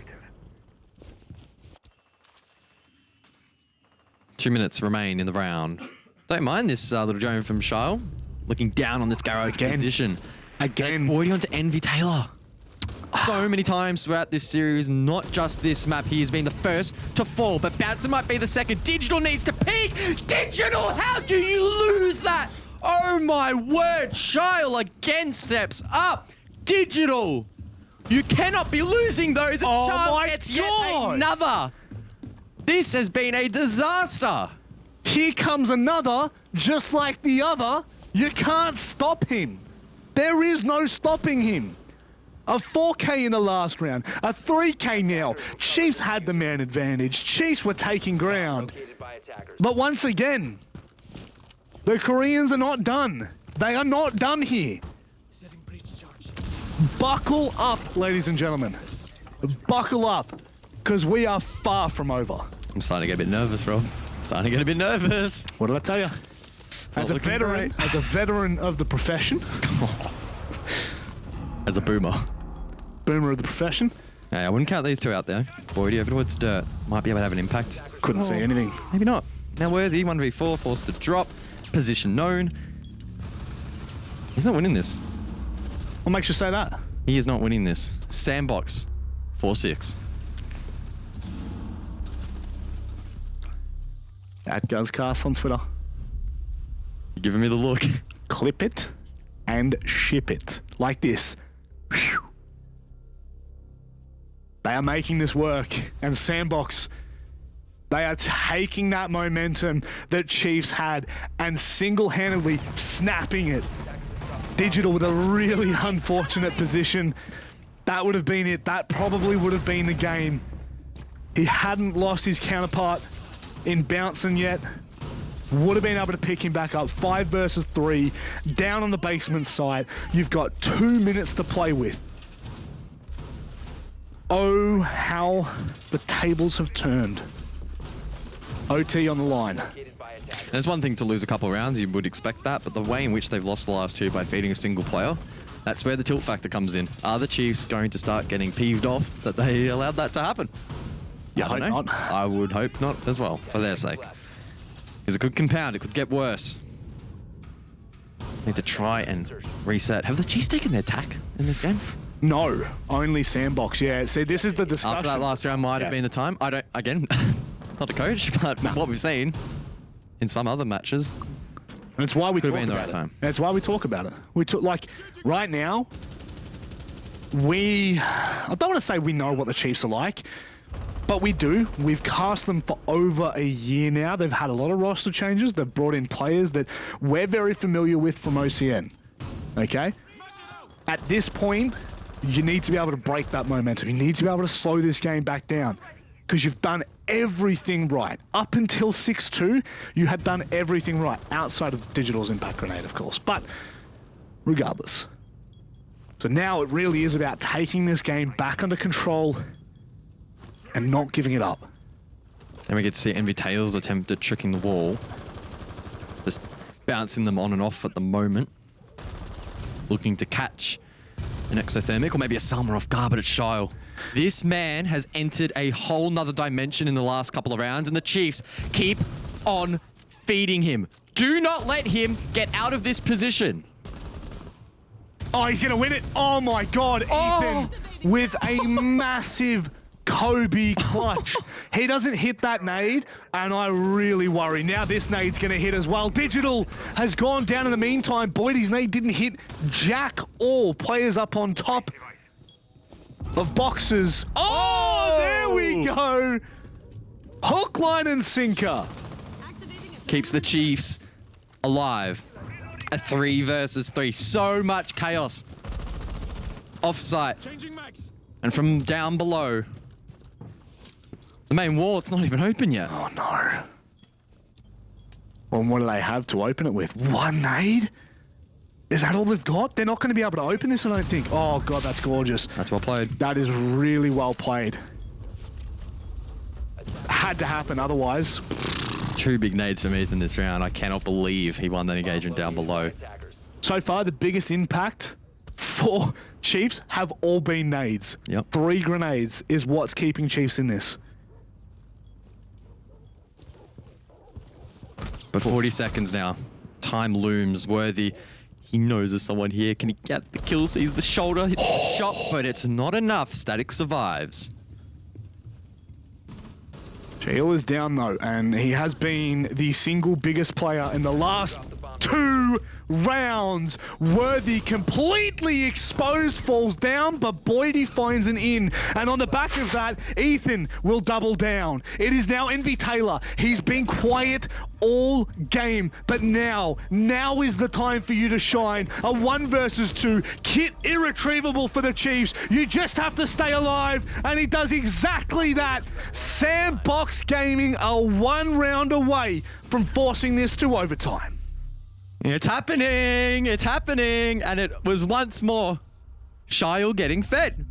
2 minutes remain in the round. Don't mind this little drone from Shile. Looking down on this garage position. Again. Already onto Envy Taylor. So many times throughout this series, not just this map, he has been the first to fall, but Bouncer might be the second. Digital needs to peak. Digital, how do you lose that? Oh my word, Shile again steps up. Digital, you cannot be losing those. Oh Shile my gets God. yet another. This has been a disaster. Here comes another, just like the other. You can't stop him. There is no stopping him. A 4K in the last round, a 3K now. Chiefs had the man advantage. Chiefs were taking ground. Located by attackers. But once again, the Koreans are not done. They are not done here. Buckle up, ladies and gentlemen. Buckle up, because we are far from over. I'm starting to get a bit nervous, Rob. Starting to get a bit nervous. What did I tell you? As a veteran of the profession, As a boomer. boomer of the profession, Hey, I wouldn't count these two out there. Boydie over towards Dirt. Might be able to have an impact. couldn't see anything. Maybe not. Now Worthy, 1v4, forced to drop. Position known. He's not winning this. What makes you say that? He is not winning this. Sandbox, 4-6. At Guzcast on Twitter. You're giving me the look. Clip it and ship it. Like this. Whew. They are making this work. And Sandbox, they are taking that momentum that Chiefs had and single-handedly snapping it. Digital with a really unfortunate position. That would have been it. That probably would have been the game. He hadn't lost his counterpart in Bouncing yet. Would have been able to pick him back up. 5 versus 3. Down on the basement side. You've got 2 minutes to play with. Oh, how the tables have turned. OT on the line. Located by attackers. And it's one thing to lose a couple of rounds, you would expect that, but the way in which they've lost the last two by feeding a single player, that's where the tilt factor comes in. Are the Chiefs going to start getting peeved off that they allowed that to happen? Yeah, I don't hope know. not. I would hope not as well, for their sake. Because it could compound, it could get worse. Need to try and reset. Have the Chiefs taken their tack in this game? No, only Sandbox. Yeah, see, this is the discussion. After that last round might have been the time. I don't, again, not a coach, but what we've seen in some other matches. And it's why we Could talk have been the about right it. time. And it's why we talk about it. We talk, like, right now, I don't want to say we know what the Chiefs are like, but we do. We've cast them for over a year now. They've had a lot of roster changes. They've brought in players that we're very familiar with from OCN. Okay? At this point, you need to be able to break that momentum. You need to be able to slow this game back down because you've done everything right. Up until 6-2, you had done everything right outside of Digital's Impact Grenade, of course. But regardless. So now it really is about taking this game back under control and not giving it up. Then we get to see Envy Tails attempt at tricking the wall. Just bouncing them on and off at the moment. Looking to catch an exothermic or maybe a Salma off guard, but it's Shyle. This man has entered a whole nother dimension in the last couple of rounds, and the Chiefs keep on feeding him. Do not let him get out of this position. Oh, he's going to win it. Oh, my God. Oh. Ethan with a massive Kobe clutch. He doesn't hit that nade, and I really worry. Now this nade's going to hit as well. Digital has gone down in the meantime. Boydie's nade didn't hit jack all. Players up on top of boxes. Oh, there we go. Hook, line, and sinker. Keeps the Chiefs alive. A 3 versus 3. So much chaos. Offsite. And from down below. The main wall, it's not even open yet. Oh, no. Well, what do they have to open it with? One nade? Is that all they've got? They're not going to be able to open this, I don't think. Oh, God, that's gorgeous. That's well played. That is really well played. Had to happen otherwise. 2 big nades from Ethan this round. I cannot believe he won that engagement down below. So far, the biggest impact for Chiefs have all been nades. Yep. 3 grenades is what's keeping Chiefs in this. But 40 seconds now. Time looms. Worthy. He knows there's someone here. Can he get the kill? Sees the shoulder. Hits the shot, but it's not enough. Static survives. Jail is down though, and he has been the single biggest player in the last 2 rounds. Worthy completely exposed, falls down, but Boydie finds an in. And on the back of that, Ethan will double down. It is now Envy Taylor. He's been quiet all game, but now is the time for you to shine. A 1 versus 2, kit irretrievable for the Chiefs. You just have to stay alive, and he does exactly that. Sandbox Gaming are 1 round away from forcing this to overtime. It's happening! It's happening! And it was once more Shyle getting fed.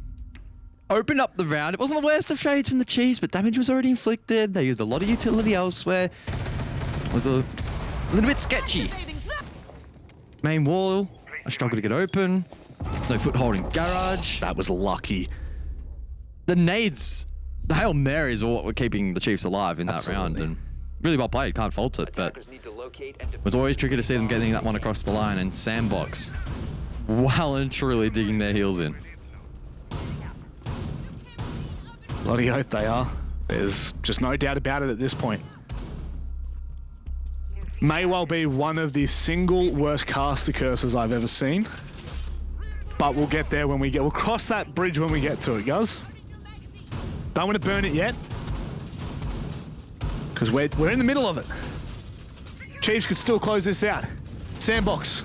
Opened up the round. It wasn't the worst of trades from the Chiefs, but damage was already inflicted. They used a lot of utility elsewhere. It was a little bit sketchy. Main wall, I struggled to get open. No foothold in garage. That was lucky. The nades, the Hail Marys were what were keeping the Chiefs alive in that round. And really well played, can't fault it, but it was always tricky to see them getting that one across the line, and Sandbox well and truly digging their heels in. Bloody oath they are. There's just no doubt about it at this point. May well be one of the single worst caster curses I've ever seen. But we'll get there when we get... We'll cross that bridge when we get to it, guys. Don't want to burn it yet. Because we're in the middle of it. Chiefs could still close this out. Sandbox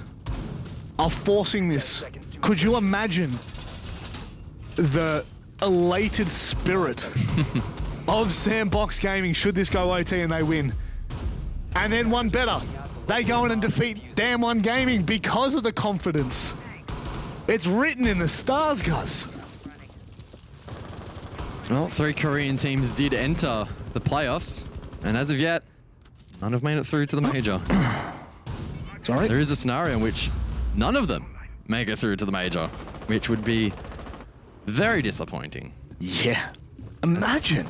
are forcing this. Could you imagine the elated spirit of Sandbox Gaming should this go OT and they win? And then one better. They go in and defeat Damn One Gaming because of the confidence. It's written in the stars, guys. Well, 3 Korean teams did enter the playoffs, and as of yet, none have made it through to the major. Sorry? There is a scenario in which none of them make it through to the major, which would be very disappointing. Yeah. Imagine.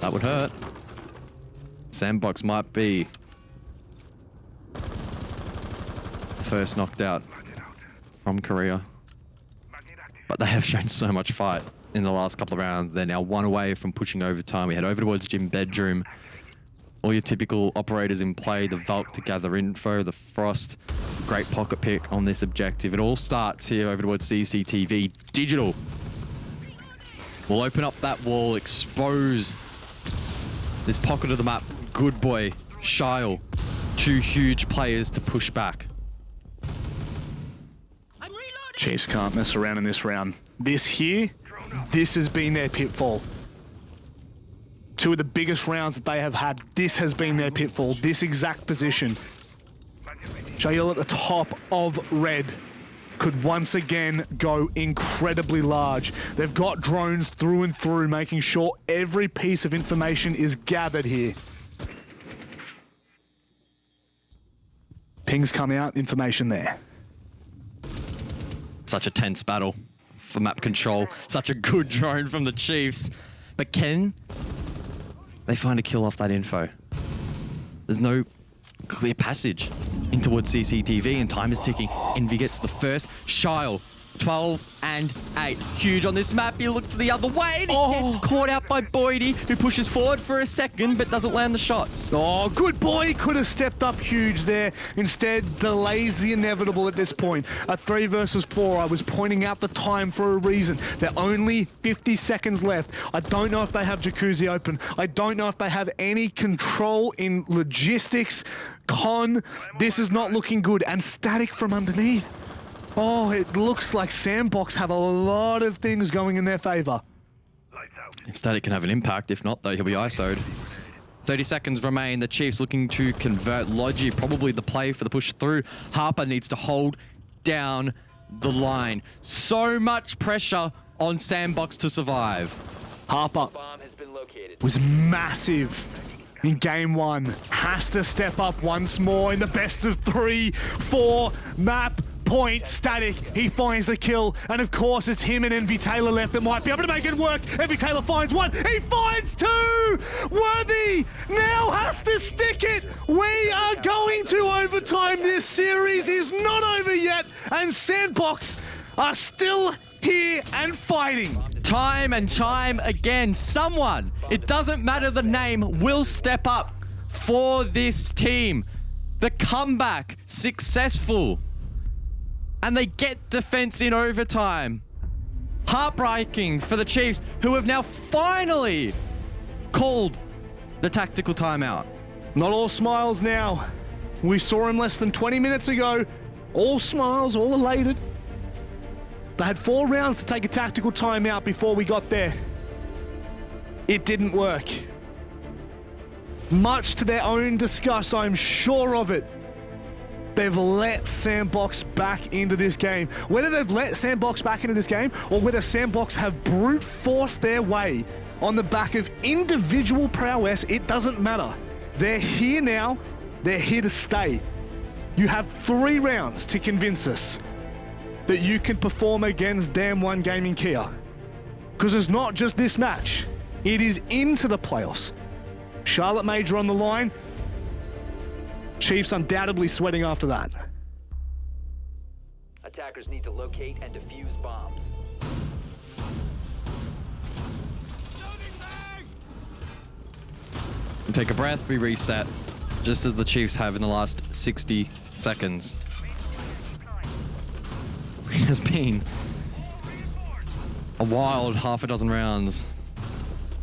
That would hurt. Sandbox might be first knocked out from Korea. But they have shown so much fight in the last couple of rounds. They're now 1 away from pushing overtime. We head over towards Gym Bedroom. All your typical operators in play, the Valk to gather info, the Frost, great pocket pick on this objective. It all starts here over towards CCTV. Digital will open up that wall, expose this pocket of the map. Good boy, Shyle. 2 huge players to push back. Chiefs can't mess around in this round. This has been their pitfall. 2 of the biggest rounds that they have had, this has been their pitfall. This exact position. Shyle at the top of red could once again go incredibly large. They've got drones through and through, making sure every piece of information is gathered here. Pings come out, information there. Such a tense battle for map control. Such a good drone from the Chiefs. But can they find a kill off that info? There's no clear passage in towards CCTV, and time is ticking. Envy gets the first. Shyle, 12 and 8. Huge on this map. He looks the other way and he gets caught out by Boydie, who pushes forward for a second but doesn't land the shots. Oh, good boy. He could have stepped up huge there. Instead, delays the inevitable at this point. A 3 versus 4. I was pointing out the time for a reason. They're only 50 seconds left. I don't know if they have Jacuzzi open. I don't know if they have any control in logistics. This is not looking good. And static from underneath. Oh, it looks like Sandbox have a lot of things going in their favor. If Static can have an impact, if not, though, he'll be ISO'd. 30 seconds remain. The Chiefs looking to convert. Logi, probably the play for the push through. Harper needs to hold down the line. So much pressure on Sandbox to survive. Harper Bomb has been located. was massive in game 1. Has to step up once more in the best of 3, 4 map. Point, Static, he finds the kill, and of course it's him and Envy Taylor left that might be able to make it work. Envy Taylor finds 1, he finds 2! Worthy now has to stick it! We are going to overtime. This series is not over yet, and Sandbox are still here and fighting. Time and time again, someone, it doesn't matter the name, will step up for this team. The comeback, successful. And they get defense in overtime. Heartbreaking for the Chiefs, who have now finally called the tactical timeout. Not all smiles now. We saw him less than 20 minutes ago. All smiles, all elated. They had 4 rounds to take a tactical timeout before we got there. It didn't work. Much to their own disgust, I'm sure of it. They've let Sandbox back into this game. Whether they've let Sandbox back into this game or whether Sandbox have brute forced their way on the back of individual prowess, it doesn't matter. They're here now. They're here to stay. You have 3 rounds to convince us that you can perform against Damn One Gaming Kia. Because it's not just this match. It is into the playoffs. Charlotte Major on the line. Chiefs undoubtedly sweating after that. Attackers need to locate and defuse bombs. And take a breath, we reset, just as the Chiefs have in the last 60 seconds. It has been a wild half a dozen rounds.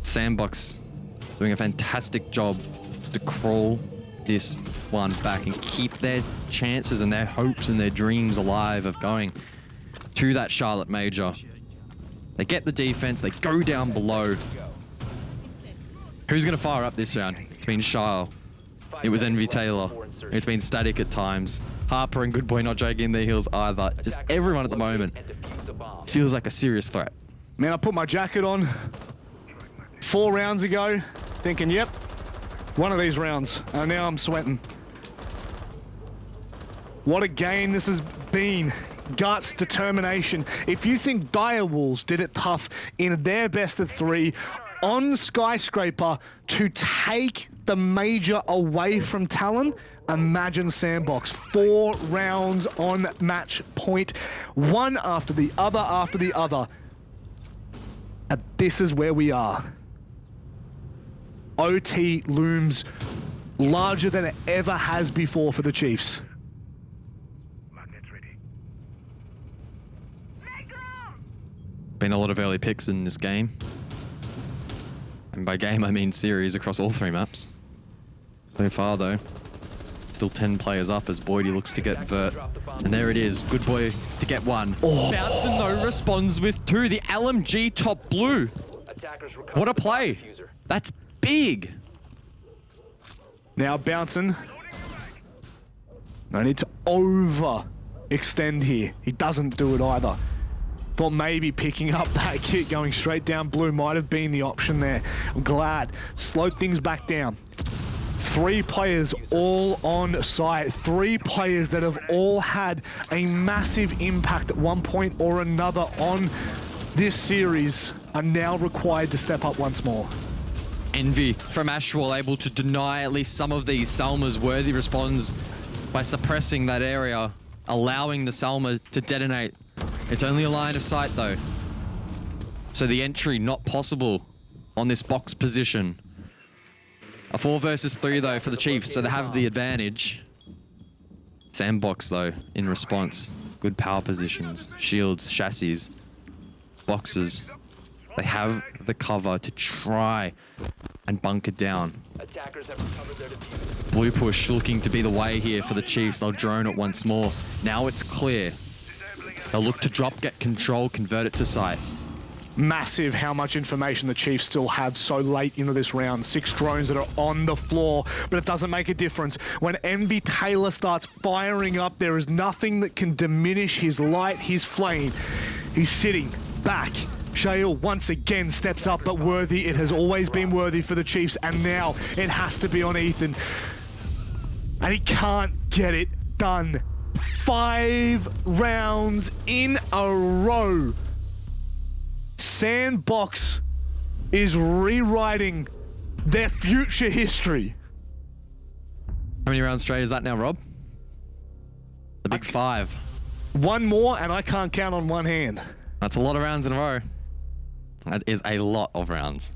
Sandbox doing a fantastic job to crawl this one back and keep their chances and their hopes and their dreams alive of going to that Charlotte Major. They get the defense, they go down below. Who's going to fire up this round? It's been Shyle. It was Envy Taylor. It's been Static at times. Harper and Good Boy not dragging their heels either. Just everyone at the moment feels like a serious threat. Man, I put my jacket on 4 rounds ago, thinking, yep, one of these rounds, and now I'm sweating. What a game this has been. Guts, determination. If you think Direwolves did it tough in their best of 3, on Skyscraper to take the major away from Talon. Imagine Sandbox. 4 rounds on match point. One after the other. And this is where we are. OT looms larger than it ever has before for the Chiefs. Been a lot of early picks in this game. And by game, I mean series across all 3 maps. So far, though, still 10 players up as Boydie looks to get Vert. And there it is. Good boy to get 1. Oh. Bouncing, though, responds with 2. The LMG top blue. What a play. That's big. Now bouncing. No need to overextend here. He doesn't do it either. Thought maybe picking up that kit going straight down blue might have been the option there. I'm glad. Slowed things back down. 3 players all on site. 3 players that have all had a massive impact at one point or another on this series are now required to step up once more. Envy from Ashwell able to deny at least some of these Salmas. Worthy responds by suppressing that area, allowing the Salma to detonate. It's only a line of sight though. So the entry not possible on this box position. A 4 versus 3 though for the Chiefs, so they have the advantage. Sandbox though, in response. Good power positions, shields, chassis, boxes. They have the cover to try and bunker down. Attackers have recovered their defuse. Blue push looking to be the way here for the Chiefs. They'll drone it once more. Now it's clear. They'll look to drop, get control, convert it to sight. Massive how much information the Chiefs still have so late into this round. 6 drones that are on the floor, but it doesn't make a difference. When MV Taylor starts firing up, there is nothing that can diminish his light, his flame. He's sitting back. Shail once again steps up, but Worthy, it has always been Worthy for the Chiefs, and now it has to be on Ethan. And he can't get it done. 5 rounds in a row. Sandbox is rewriting their future history. How many rounds straight is that now, Rob? The big 5. 1 more, and I can't count on one hand. That's a lot of rounds in a row. That is a lot of rounds.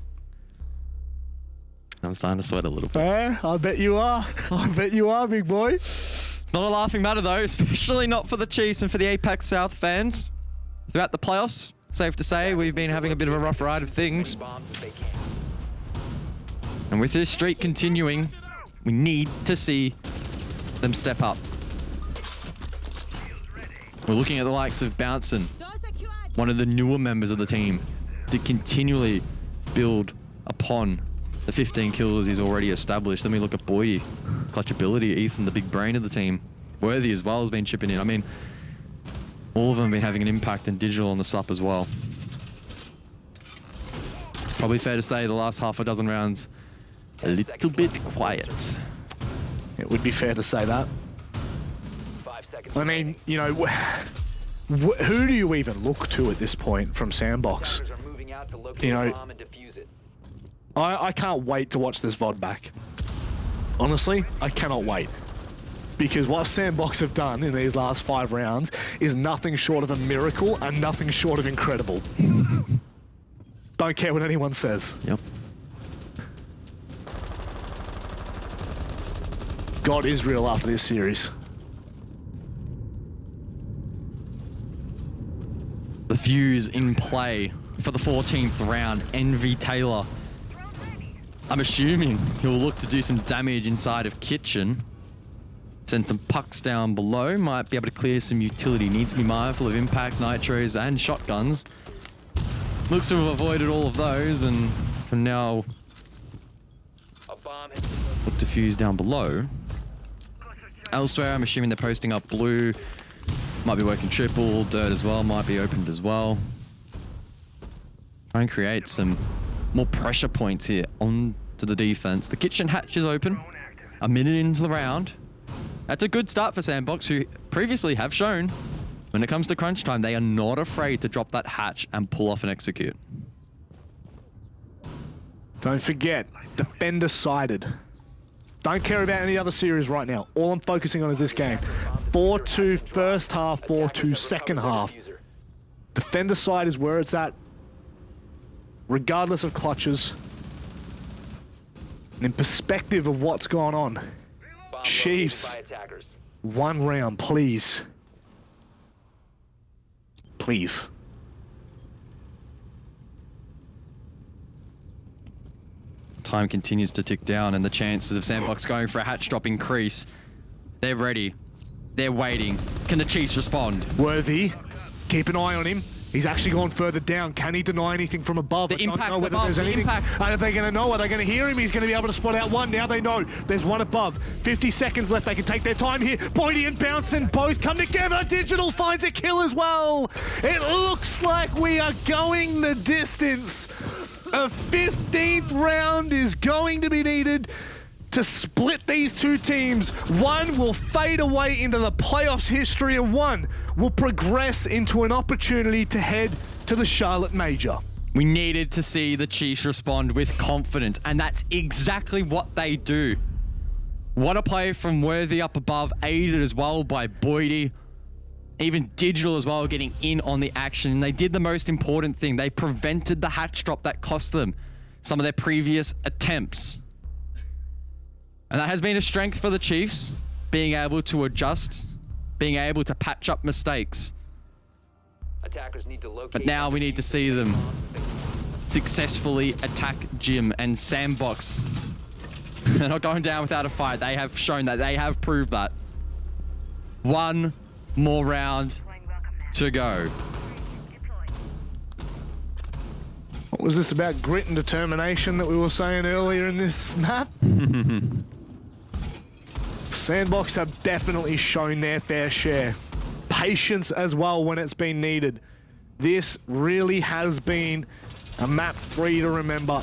I'm starting to sweat a little bit. I bet you are. I bet you are, big boy. It's not a laughing matter though, especially not for the Chiefs and for the APAC South fans. Throughout the playoffs, safe to say, we've been having a bit of a rough ride of things. And with this streak continuing, we need to see them step up. We're looking at the likes of Bouncin', one of the newer members of the team, to continually build upon the 15 kills he's already established. Then we look at Boydie, clutchability, Ethan, the big brain of the team. Worthy as well has been chipping in. I mean, all of them have been having an impact in digital on the SUP as well. It's probably fair to say the last half a dozen rounds, a little bit quiet. It would be fair to say that. 5 seconds. I mean, you know, who do you even look to at this point from Sandbox? Attackers are moving out to locate You know, the bomb and defuse it. I can't wait to watch this VOD back. Honestly, I cannot wait. Because what Sandbox have done in these last 5 rounds is nothing short of a miracle and nothing short of incredible. Don't care what anyone says. Yep. God is real after this series. The fuse in play for the 14th round. Envy Taylor. I'm assuming he'll look to do some damage inside of Kitchen. Send some pucks down below. Might be able to clear some utility. Needs to be mindful of impacts, nitros, and shotguns. Looks to have avoided all of those, and for now, A bomb has been look to fuse down below. Elsewhere, I'm assuming they're posting up blue. Might be working triple. Dirt as well. Might be opened as well. Try and create some more pressure points here onto the defense. The kitchen hatch is open. A minute into the round. That's a good start for Sandbox, who previously have shown when it comes to crunch time, they are not afraid to drop that hatch and pull off and execute. Don't forget, defender sided. Don't care about any other series right now. All I'm focusing on is this game. 4-2 first half, 4-2 second half. Defender side is where it's at, regardless of clutches. And in perspective of what's gone on, Chiefs, one round, please. Please. Time continues to tick down, and the chances of Sandbox going for a hatch drop increase. They're ready. They're waiting. Can the Chiefs respond? Worthy, keep an eye on him. He's actually gone further down. Can he deny anything from above? The I don't impact know whether above, there's the anything. impact. Are they going to know? Are they going to hear him? He's going to be able to spot out one. Now they know. There's one above. 50 seconds left. They can take their time here. Boydie and Bouncing both come together. Digital finds a kill as well. It looks like we are going the distance. A 15th round is going to be needed to split these two teams. One will fade away into the playoffs history, and one will progress into an opportunity to head to the Charlotte Major. We needed to see the Chiefs respond with confidence, and that's exactly what they do. What a play from Worthy up above, aided as well by Boydie. Even Digital as well, getting in on the action. And they did the most important thing. They prevented the hatch drop that cost them some of their previous attempts. And that has been a strength for the Chiefs, being able to adjust, being able to patch up mistakes. Attackers need to locate. But now we need to see them successfully attack Jim and Sandbox. They're not going down without a fight. They have shown that. They have proved that. One more round to go. What was this about grit and determination that we were saying earlier in this map? Sandbox have definitely shown their fair share. Patience as well when it's been needed. This really has been a map 3 to remember.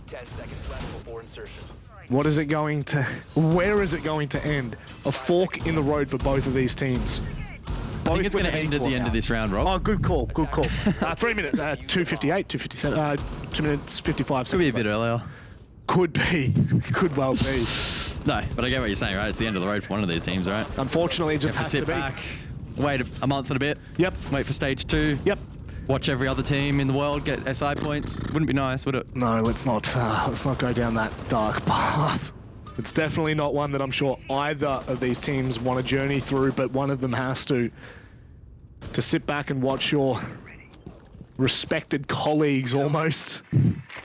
10 seconds left before insertion. What is it going to... Where is it going to end? A fork in the road for both of these teams. I think it's going to end at the end of this round, Rob. Oh, good call, good call. 3 minutes, 2:58, 2:57, 2 minutes 55 seconds. Could be a bit earlier. Could be, could well be. No, but I get what you're saying, right? It's the end of the road for one of these teams, right? Unfortunately, it just Have has to to sit be. back, wait a month and a bit. Yep. Wait for stage 2. Yep. Watch every other team in the world get SI points. Wouldn't be nice, would it? No, let's not go down that dark path. It's definitely not one that I'm sure either of these teams want to journey through, but one of them has to sit back and watch your respected colleagues almost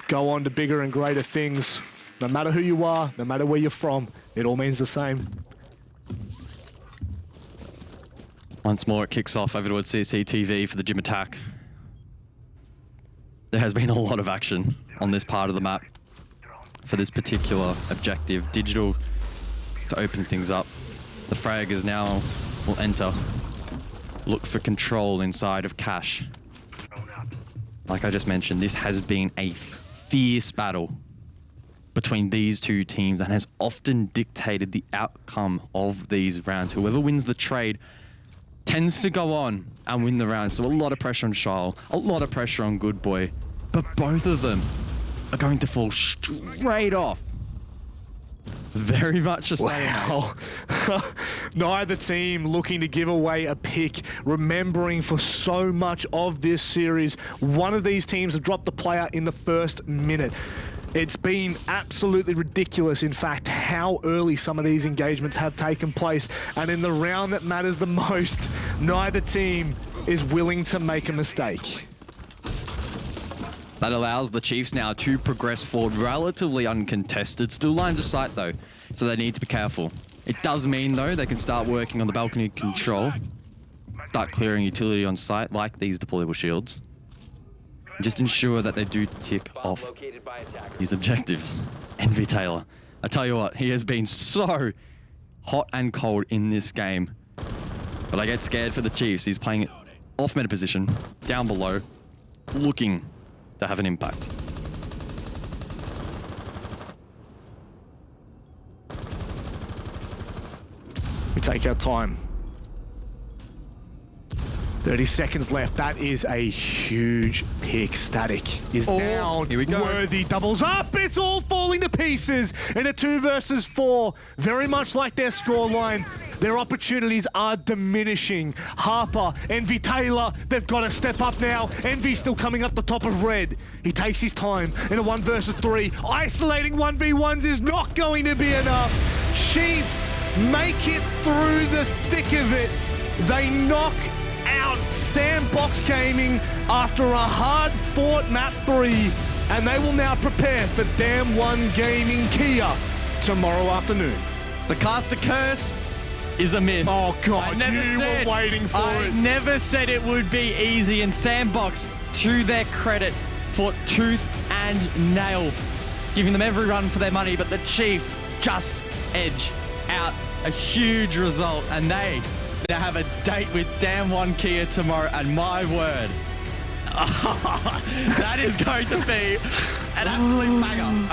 go on to bigger and greater things. No matter who you are, no matter where you're from, it all means the same. Once more, it kicks off over towards CCTV for the Jim attack. There has been a lot of action on this part of the map for this particular objective. Digital to open things up. The fraggers now will enter. Look for control inside of Cash. Like I just mentioned, this has been a fierce battle between these two teams and has often dictated the outcome of these rounds. Whoever wins the trade tends to go on and win the round. So a lot of pressure on Charles, a lot of pressure on Good Boy, but both of them are going to fall straight off. Very much a Wow. Neither team looking to give away a pick, remembering for so much of this series, one of these teams have dropped the player in the first minute. It's been absolutely ridiculous, in fact, how early some of these engagements have taken place. And in the round that matters the most, neither team is willing to make a mistake. That allows the Chiefs now to progress forward relatively uncontested. Still lines of sight though, so they need to be careful. It does mean though they can start working on the balcony control, start clearing utility on site like these deployable shields. Just ensure that they do tick off Located by attackers. these objectives. Envy Taylor, I tell you what, he has been so hot and cold in this game. But I get scared for the Chiefs. He's playing it off meta position, down below, looking to have an impact. We take our time. 30 seconds left. That is a huge pick. Static is down. Here we go. Worthy doubles up. It's all falling to pieces in a 2 versus 4. Very much like their scoreline. Their opportunities are diminishing. Harper, Envy, Taylor, they've got to step up now. Envy still coming up the top of red. He takes his time in a 1 versus 3. Isolating 1v1s is not going to be enough. Chiefs make it through the thick of it. They knock out Sandbox Gaming after a hard-fought map 3, and they will now prepare for Dam 1 Gaming Kia tomorrow afternoon. The caster curse is a myth. Oh God, you were waiting for I it. never said it would be easy, and Sandbox, to their credit, fought tooth and nail, giving them every run for their money, but the Chiefs just edge out a huge result, and they now have a date with Dam 1 Kia tomorrow, and my word, that is going to be an absolute banger.